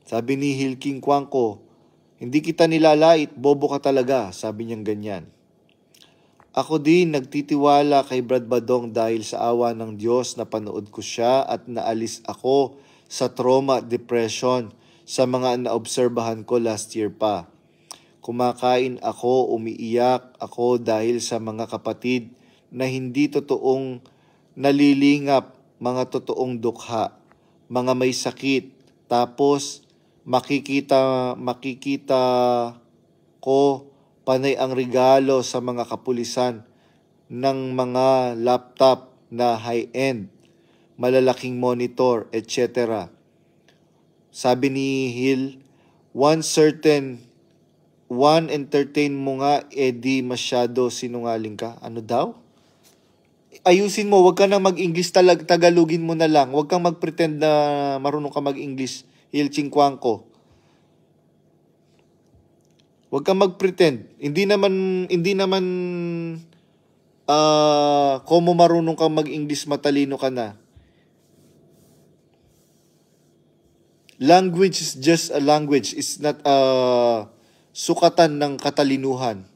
Sabi ni Hill Chinquanco, hindi kita nilalait, bobo ka talaga, sabi niyang ganyan. Ako din nagtitiwala kay Brad Badong dahil sa awa ng Diyos na panood ko siya at naalis ako sa trauma, depression sa mga naobserbahan ko last year pa. Kumakain ako, umiiyak ako dahil sa mga kapatid na hindi totoong nalilingap, mga totoong dukha, mga may sakit. Tapos makikita ko panay ang regalo sa mga kapulisan ng mga laptop na high-end, malalaking monitor, etc. Sabi ni Hill, entertain mo nga, di masyado sinungaling ka. Ano daw? Ayusin mo, wag ka nang mag-English, tagalugin mo na lang. Wag kang mag-pretend na marunong ka mag-English, Hill Chinquanco. Wag kang mag-pretend. Hindi naman kung marunong kang mag-English, matalino ka na. Language is just a language. It's not sukatan ng katalinuhan.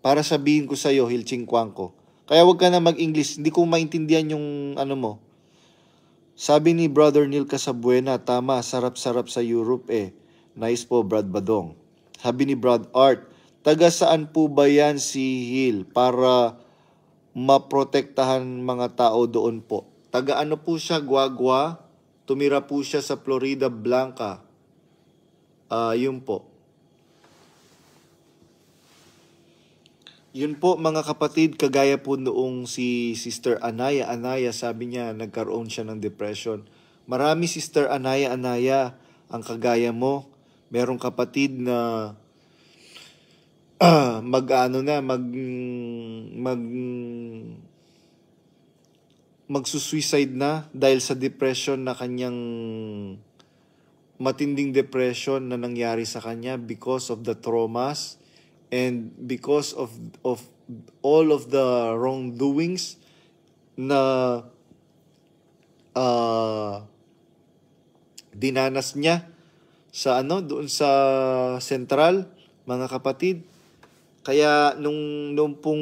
Para sabihin ko sa'yo, Hill Chinquanco. Kaya wag ka na mag-English. Hindi ko maintindihan yung mo. Sabi ni Brother Neil Casabuena, tama, sarap-sarap sa Europe eh. Nice po, Brad Badong. Sabi ni Brad Art, taga saan po ba yan si Hill para maprotektahan mga tao doon po? Taga ano po siya, Guagua? Tumira po siya sa Florida Blanca. Yun po. Yun po mga kapatid, kagaya po noong si Sister Anaya, sabi niya nagkaroon siya ng depression. Marami Sister Anaya, ang kagaya mo. Merong kapatid na magsusuicide na dahil sa depression na kanyang matinding depression na nangyari sa kanya because of the traumas and because of all of the wrongdoings na dinanas niya sa doon sa Central, mga kapatid. Kaya nung pong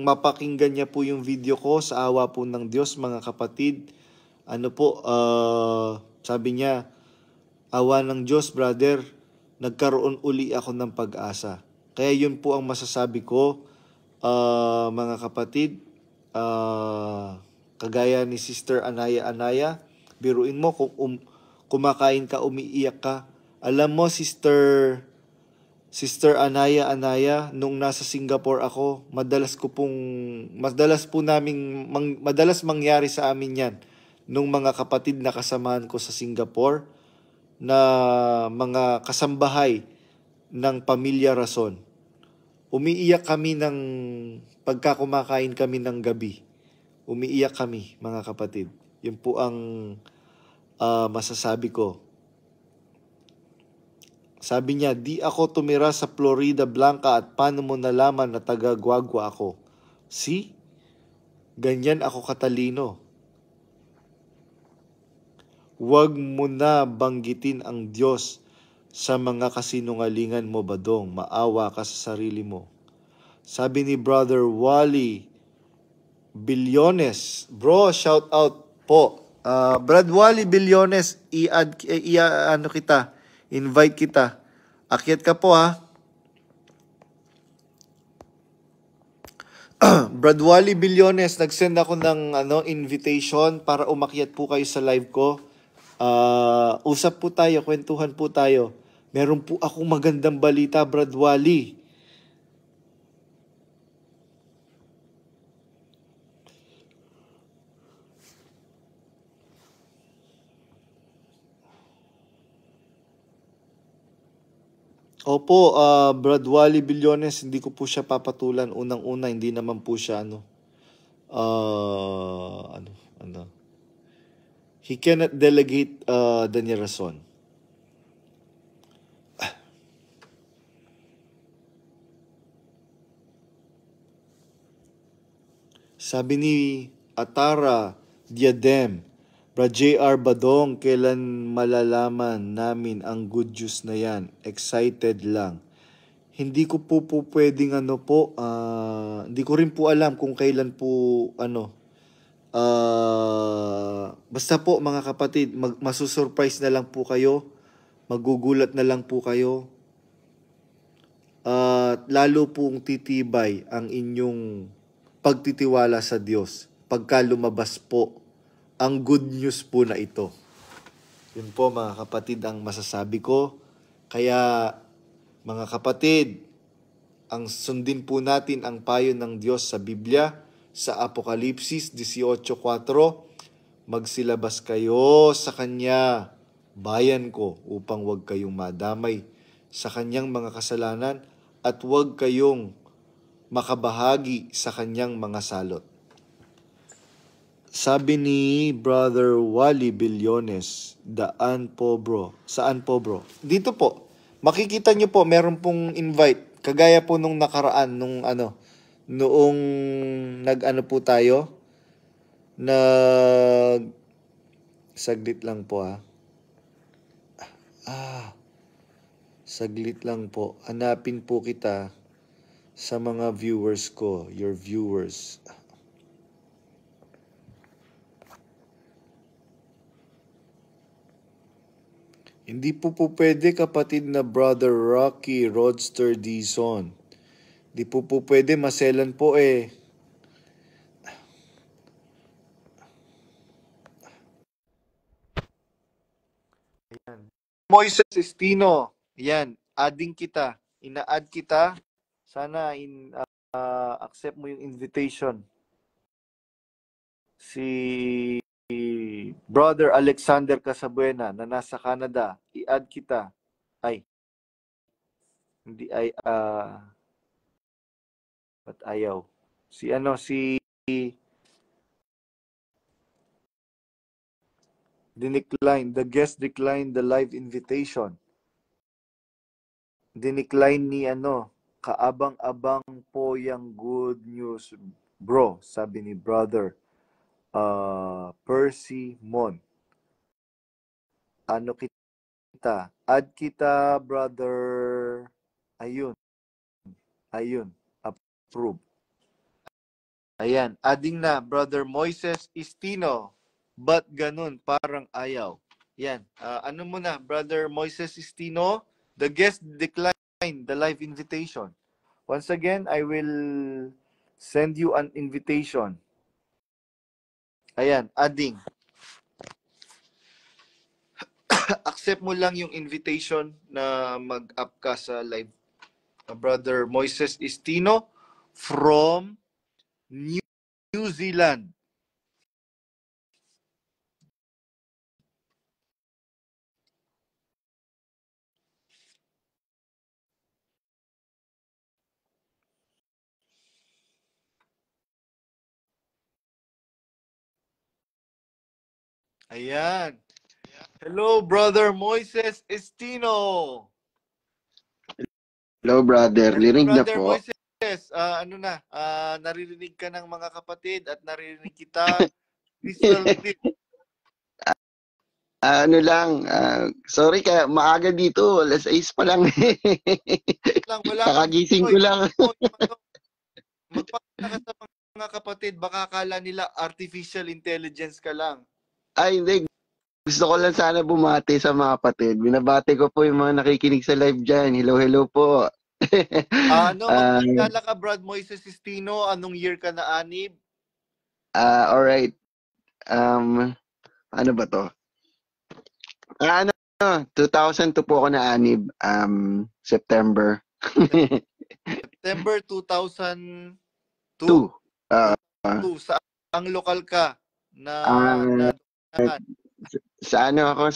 mapakinggan niya po yung video ko, sa awa po ng Diyos, mga kapatid, sabi niya, Awa ng Diyos, brother, nagkaroon uli ako ng pag-asa. Kaya yun po ang masasabi ko, mga kapatid, kagaya ni Sister Anaya, biruin mo kung kumakain ka, umiiyak ka. Alam mo, Sister Anaya, nung nasa Singapore ako, madalas mangyari sa amin yan. Nung mga kapatid na kasamahan ko sa Singapore, na mga kasambahay ng pamilya Rason. Umiiyak kami pagka kumakain kami ng gabi. Umiiyak kami, mga kapatid. Yun po ang masasabi ko. Sabi niya, di ako tumira sa Florida Blanca at paano mo nalaman na taga-Guagua ako? See? Ganyan ako katalino. Huwag mo na banggitin ang Diyos sa mga kasinungalingan mo, Badong. Maawa ka sa sarili mo. Sabi ni Brother Wally Bilyones. Bro, shout out po. Brad Wally Bilyones, invite kita. Akyat ka po, ha. Brad Wally Bilyones, nag-send ako ng invitation para umakyat po kayo sa live ko. Usap po tayo, kwentuhan po tayo. Meron po akong magandang balita, Brad Wally. Opo, Brad Wally Bilyones, hindi ko po siya papatulan. Unang-una, hindi naman po siya he cannot delegate Daniel Rason. Sabi ni Atara Diadem, Brad JR Badong, kailan malalaman namin ang good news na yan? Excited lang. Hindi ko po pwedeng hindi ko rin po alam kung kailan po basta po mga kapatid, masusurprise na lang po kayo, magugulat na lang po kayo, at lalo pong titibay ang inyong pagtitiwala sa Diyos pagka lumabas po ang good news po na ito. Yun po mga kapatid ang masasabi ko. Kaya mga kapatid, ang sundin po natin ang payo ng Diyos sa Biblia, sa Apokalipsis 18:4, magsilabas kayo sa Kanya, bayan ko, upang huwag kayong madamay sa Kanyang mga kasalanan at huwag kayong makabahagi sa Kanyang mga salot. Sabi ni Brother Wally Bilyones, daan po bro. Saan po bro? Dito po. Makikita nyo po, meron pong invite. Kagaya po nung nakaraan, noong nag-ano po tayo, saglit lang po saglit lang po. Hanapin po kita sa mga viewers ko, your viewers. Hindi po pwede, kapatid na Brother Rocky Rodster Dizon. Hindi po pwede, maselan po eh. Ayan. Moises Estino, yan, adding kita. Ina-add kita. Sana accept mo yung invitation. Si Brother Alexander Casabuena na nasa Canada, i-add kita. Ba't ayaw? Si the guest declined the live invitation. Dinecline ni kaabang-abang po yung good news, bro, sabi ni Brother Percy Mon. Ano kita? Add kita, Brother. Ayun. Approve. Ayan. Adding na, Brother Moises Istino. Ba't ganun? Parang ayaw. Yan. Ano muna, Brother Moises Istino, the guest declined the live invitation. Once again, I will send you an invitation. Ayan, adding. Accept mo lang yung invitation na mag-up ka sa live. Brother Moises Istino from New Zealand. Ayan. Hello, Brother Moises Estino. Hello, brother. Hello, Lirig na Brother po. Moises. Naririnig ka ng mga kapatid at naririnig kita crystal clear. Ano lang, sorry kaya maaga dito. Alas 6 pa lang. Wala kang Kakagising ko choice. lang. Magpakita ka sa mga kapatid, baka akala nila artificial intelligence ka lang. Ay, hindi. Gusto ko lang sana bumati sa mga kapatid. Binabati ko po yung mga nakikinig sa live dyan. Hello, hello po. Magpakilala ka, Brad Moises Estino. Anong year ka na anib? Alright. Ano ba to? Ano, 2002 po ako na anib. September. September 2002. 2. Ang lokal ka na sa ano ako,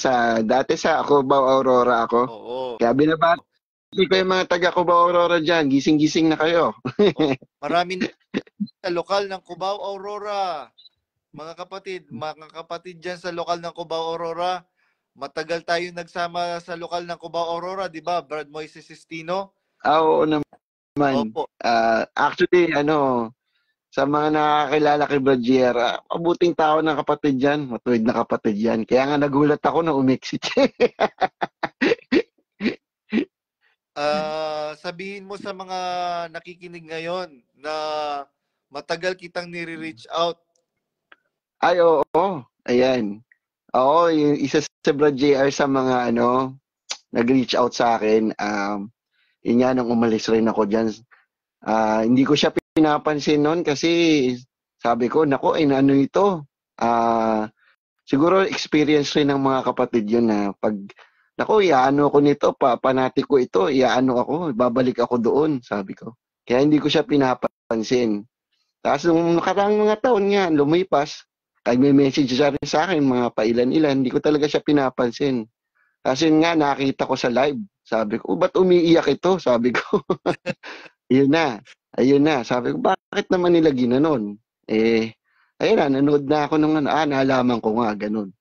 dati sa Cubao, Aurora ako. Oo. Kaya binabati ko yung mga taga Cubao, Aurora dyan. Gising-gising na kayo. Marami sa lokal ng Cubao, Aurora. Mga kapatid dyan sa lokal ng Cubao, Aurora. Matagal tayo nagsama sa lokal ng Cubao, Aurora, di ba? Brad Moises Estino. Oo naman. Opo. Actually, sa mga nakakilala kay Brad Jer, mabuting tao ng kapatid dyan. Matuwid na kapatid yan. Kaya nga nagulat ako na umexit. Sabihin mo sa mga nakikinig ngayon na matagal kitang nire-reach out. Ay, oo. Ayan. Oo, yung isa sa Brad JR sa mga nag-reach out sa akin. Yun nga, nung umalis rin ako dyan. Hindi ko siya pinapansin noon kasi sabi ko, nako, ano ito? Siguro experience rin ng mga kapatid yun na pag, nako, iaano ko nito, panati ko ito, iaano ako, babalik ako doon, sabi ko. Kaya hindi ko siya pinapansin. Tapos nung nakarang mga taon nga, lumipas, kaya may message siya rin sa akin, mga pailan-ilan, hindi ko talaga siya pinapansin. Kasi nga, nakita ko sa live. Sabi ko, ba't umiiyak ito? Sabi ko. Ayun na. Sabi ko, bakit naman nila ginanon? Ayun na, nanood na ako nung nalaman ko nga, ganun.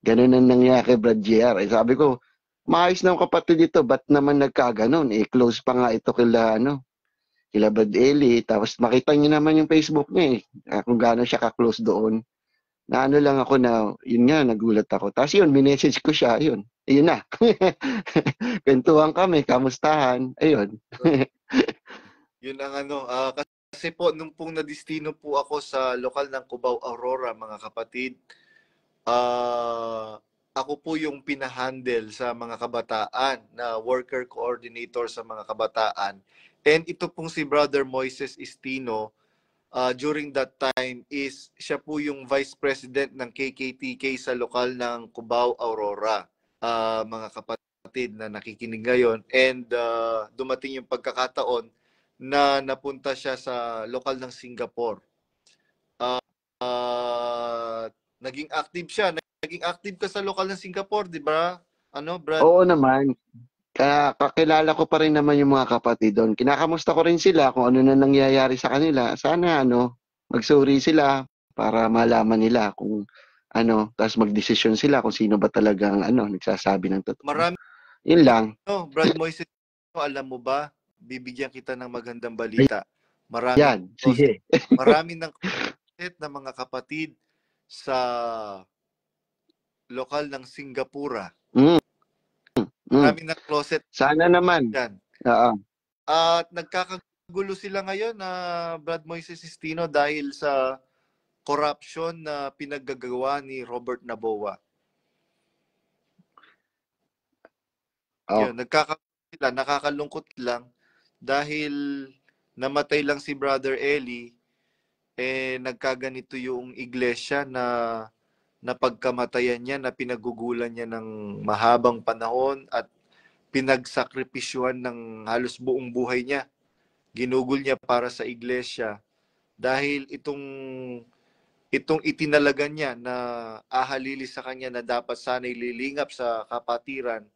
Ganun ang nangyari kay Brad JR. Sabi ko, maayos na ang kapatid ito, ba't naman nagkaganon? Close pa nga ito kila Brad Eli. Tapos makita niyo naman yung Facebook niya kung gaano siya ka-close doon. Naano lang ako na, yun nga, nagulat ako. Tapos yun, minessage ko siya, yun. Ayun na. Kwentuhan kami, kamustahan. Ayun. Yun ang kasi po, nung pong nadistino po ako sa lokal ng Cubao, Aurora, mga kapatid, ako po yung pinahandle sa mga kabataan na worker coordinator sa mga kabataan. And ito pong si Brother Moises Estino, during that time is siya po yung Vice President ng KKTK sa lokal ng Cubao, Aurora. Mga kapatid na nakikinig ngayon. And dumating yung pagkakataon na napunta siya sa lokal ng Singapore. Naging active siya. Naging active ka sa lokal ng Singapore, di ba? Brad? Oo naman. Kaya kakilala ko pa rin naman yung mga kapatid doon. Kinakamusta ko rin sila kung ano na nangyayari sa kanila. Sana magsuri sila para malaman nila kung tapos magdesisyon sila kung sino ba talagang nagsasabi ng totoo. Marami. Yun lang. Brad Moises, alam mo ba? Bibigyan kita ng magandang balita. Sige. Marami ng mga kapatid sa lokal ng Singapura. Marami ng closet. Sana naman. Oo. At nagkakagulo sila ngayon na Brad Moises Estino dahil sa corruption na pinaggagawa ni Robert Noboa. Oh, Yun, nakakalungkot lang dahil namatay lang si Brother Eli, nagkaganito yung iglesia na napagkamatayan niya, na pinagugulan niya ng mahabang panahon at pinagsakripisyuhan ng halos buong buhay niya. Ginugol niya para sa iglesia dahil itong itinalaga niya na ahalili sa kanya na dapat sana'y lilingap sa kapatiran,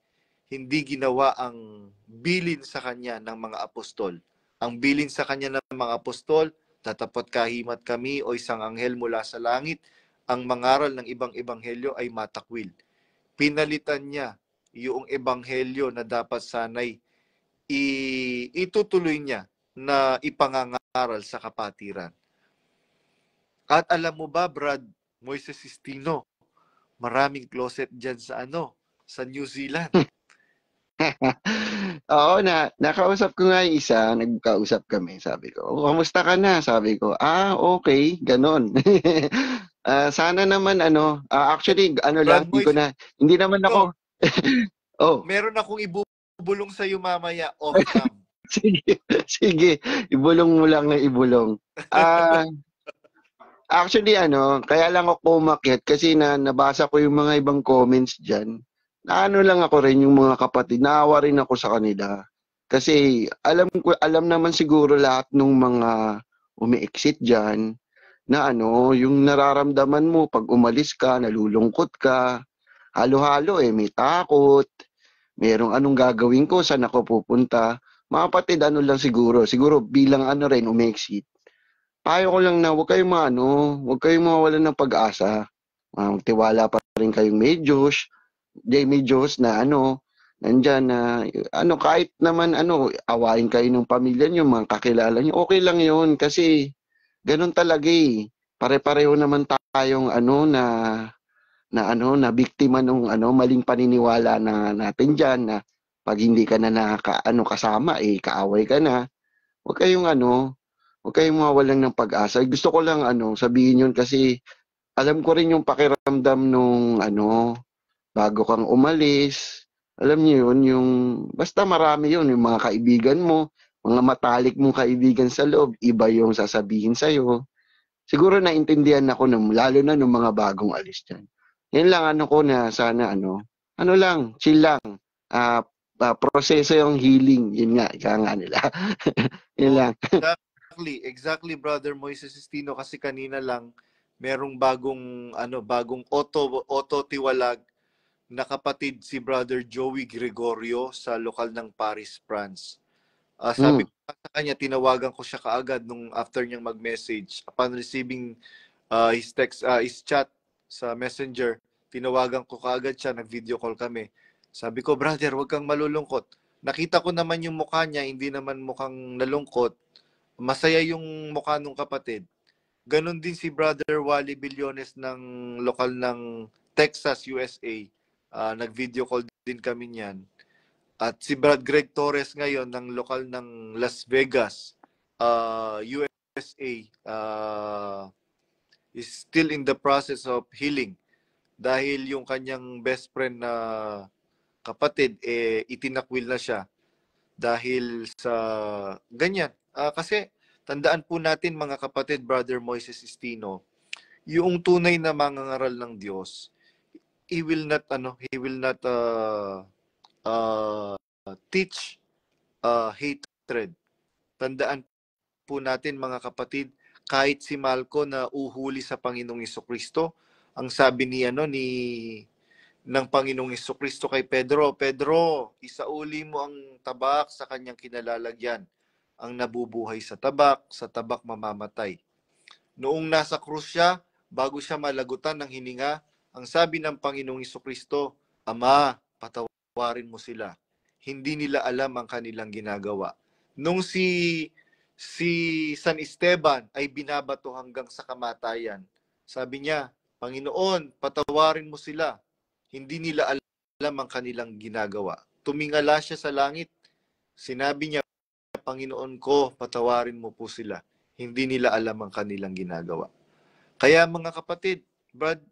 hindi ginawa ang bilin sa kanya ng mga apostol. Ang bilin sa kanya ng mga apostol, tatapat kahimat kami o isang anghel mula sa langit, ang mangaral ng ibang ebanghelyo ay matakwil. Pinalitan niya yung ebanghelyo na dapat sana'y itutuloy niya na ipangangaral sa kapatiran. At alam mo ba, Brad Moises Sistino, maraming closet dyan sa New Zealand. Oo, nakausap ko nga yung isa, nagkausap kami, sabi ko, "Oh, kamusta ka na?" Sabi ko, okay, ganon. Sana naman actually ano Brad lang, Moises, hindi naman ako, oh, meron akong ibubulong sa iyo mamaya off cam. sige, sige, ibulong mo lang na ibulong. Ah, Actually kaya lang ako umakyat kasi nabasa ko yung mga ibang comments diyan. Naano lang ako rin yung mga kapatid, naawa rin ako sa kanila. Kasi alam naman siguro lahat ng mga umi-exit diyan na yung nararamdaman mo pag umalis ka, nalulungkot ka, halo-halo may takot, merong anong gagawin ko, saan ako pupunta. Mga kapatid, lang siguro bilang rin umi-exit. Payo ko lang na huwag kayong mawawalan ng pag-asa. Magtiwala pa rin kayong may Diyos na nandyan na, kahit naman awayin kayo ng pamilya niyo, mga kakilala niyo, okay lang yun kasi ganun talaga eh. Pare-pareho naman tayong na biktima ng maling paniniwala na natin diyan na pag hindi ka na kasama kaaway ka na. Huwag kayong huwag kayong mawalan ng pag-asa. Gusto ko lang sabihin yun kasi alam ko rin yung pakiramdam nung bago kang umalis. Alam niyo yun, yung basta marami yun, yung mga kaibigan mo, mga matalik mong kaibigan sa loob, iba yung sasabihin sa'yo. Siguro naintindihan ako lalo na ng mga bagong alis dyan. Yan lang ko na sana lang, chill lang. Ah, proseso yung healing, yun nga, ika nga nila. Yun Oh, lang. exactly Brother Moises Sistino, kasi kanina lang merong bagong auto tiwalag na kapatid si Brother Joey Gregorio sa lokal ng Paris, France. Sabi Mm, ko sa kanya, tinawagan ko siya kaagad nung after niyang mag-message. Upon receiving his chat sa Messenger, tinawagan ko kaagad siya, nag-video call kami. Sabi ko, brother, huwag kang malulungkot. Nakita ko naman yung mukha niya, hindi naman mukhang nalungkot. Masaya yung mukha ng kapatid. Ganon din si Brother Wally Billones ng lokal ng Texas, USA. Nag-video call din kami niyan. At si Brad Greg Torres ngayon ng lokal ng Las Vegas, USA, is still in the process of healing dahil yung kanyang best friend na kapatid itinakwil na siya dahil sa ganyan. Kasi tandaan po natin mga kapatid, Brother Moises Estino, yung tunay na mangangaral ng Diyos, he will not uh, teach hatred. Tandaan po natin mga kapatid, kahit si Malco na uhuli sa Panginoong Kristo, ang sabi ni ng Panginoong Kristo kay Pedro, Pedro, isauli mo ang tabak sa kanyang kinalalagyan. Ang nabubuhay sa tabak mamamatay. Noong nasa krus siya, bago siya malagutan ng hininga, ang sabi ng Panginoong Kristo, Ama, patawarin mo sila. Hindi nila alam ang kanilang ginagawa. Nung si San Esteban ay binabato hanggang sa kamatayan, sabi niya, Panginoon, patawarin mo sila. Hindi nila alam ang kanilang ginagawa. Tumingala siya sa langit. Sinabi niya, Panginoon ko, patawarin mo po sila. Hindi nila alam ang kanilang ginagawa. Kaya mga kapatid, Brad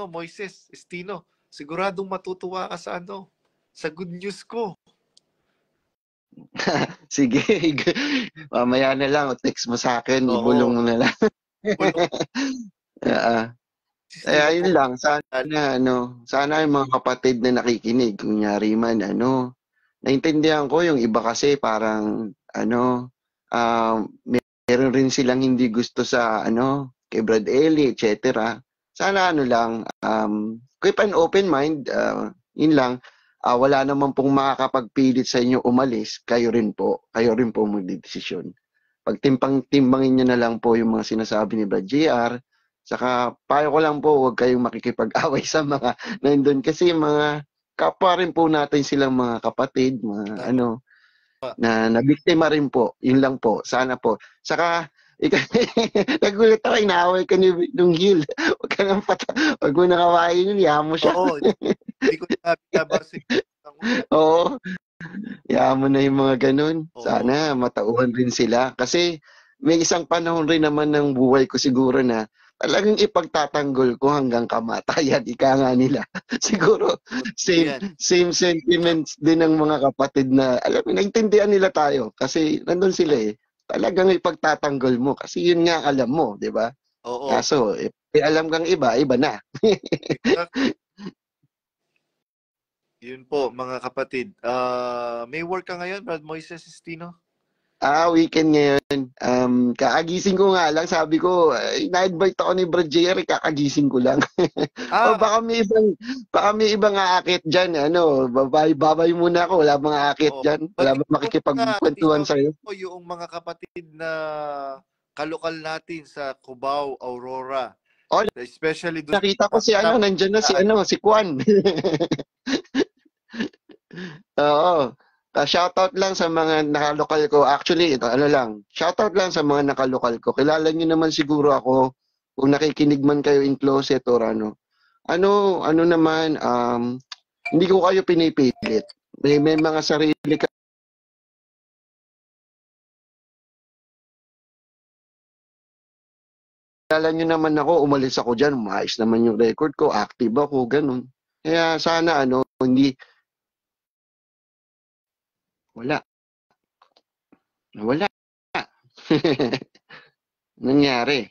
Moises, Estino, siguradong matutuwa ka sa sa good news ko. Sige, mamaya na lang, o text mo sa akin, ibulong Oo. mo na lang. Bulong Kaya Sistino po. yun lang, sana yung mga kapatid na nakikinig, kunyari man, naintindihan ko yung iba kasi parang, meron rin silang hindi gusto sa, kay Brad Eli, etc. Sana lang, keep an open mind, yun lang, wala naman pong makakapagpilit sa inyo umalis, kayo rin po magdidesisyon. Pagtimbangin nyo na lang po yung mga sinasabi ni Brad JR. Saka payo ko lang po, huwag kayong makikipag-away sa mga nandun kasi mga kapwa rin po natin silang mga kapatid, mga Tama. na nabiktima rin po. Yun lang po. Sana po. Saka nagulat ako, inaaway ka nung Gil. Huwag mo nakawain yun, yaman mo siya. Oo. Hindi ko nabinabar sa Oo. Yaman mo na yung mga ganun. Oo. Sana matauhan rin sila. Kasi may isang panahon rin naman ng buhay ko siguro na talagang ipagtatanggol ko hanggang kamatayan. Ika nga nila. Siguro same sentiments din ng mga kapatid na alam mo, naintindihan nila tayo. Kasi nandun sila eh. Talagang ipagtatanggol mo. Kasi yun nga alam mo, di ba? Oo. Kaso, alam kang iba na. Yun po, mga kapatid. May work ka ngayon, Brad Moises Sistino? Weekend ngayon. Kakagising ko nga lang, sabi ko, na-invite ako ni Brad JR, kakagising ko lang. O baka may ibang aakit dyan, babay muna ako, wala bang aakit dyan? Wala bang makikipagkwentuhan sa'yo? Yung mga kapatid na kalokal natin sa Cubao, Aurora. Oh, Especially doon nakita ko nandyan na si Kwan. Oo. Shoutout lang sa mga nakalokal ko. Actually, ito, shoutout lang sa mga nakalokal ko. Kilala niyo naman siguro ako kung nakikinig man kayo in closet or ano. Ano naman, hindi ko kayo pinipilit. May mga sarili ka. Kilala niyo naman ako, umalis ako dyan, maayos naman yung record ko, active ako, ganun. Kaya sana, hindi, wala. Nangyari.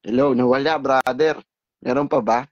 Hello, nawala, brother. Meron pa ba?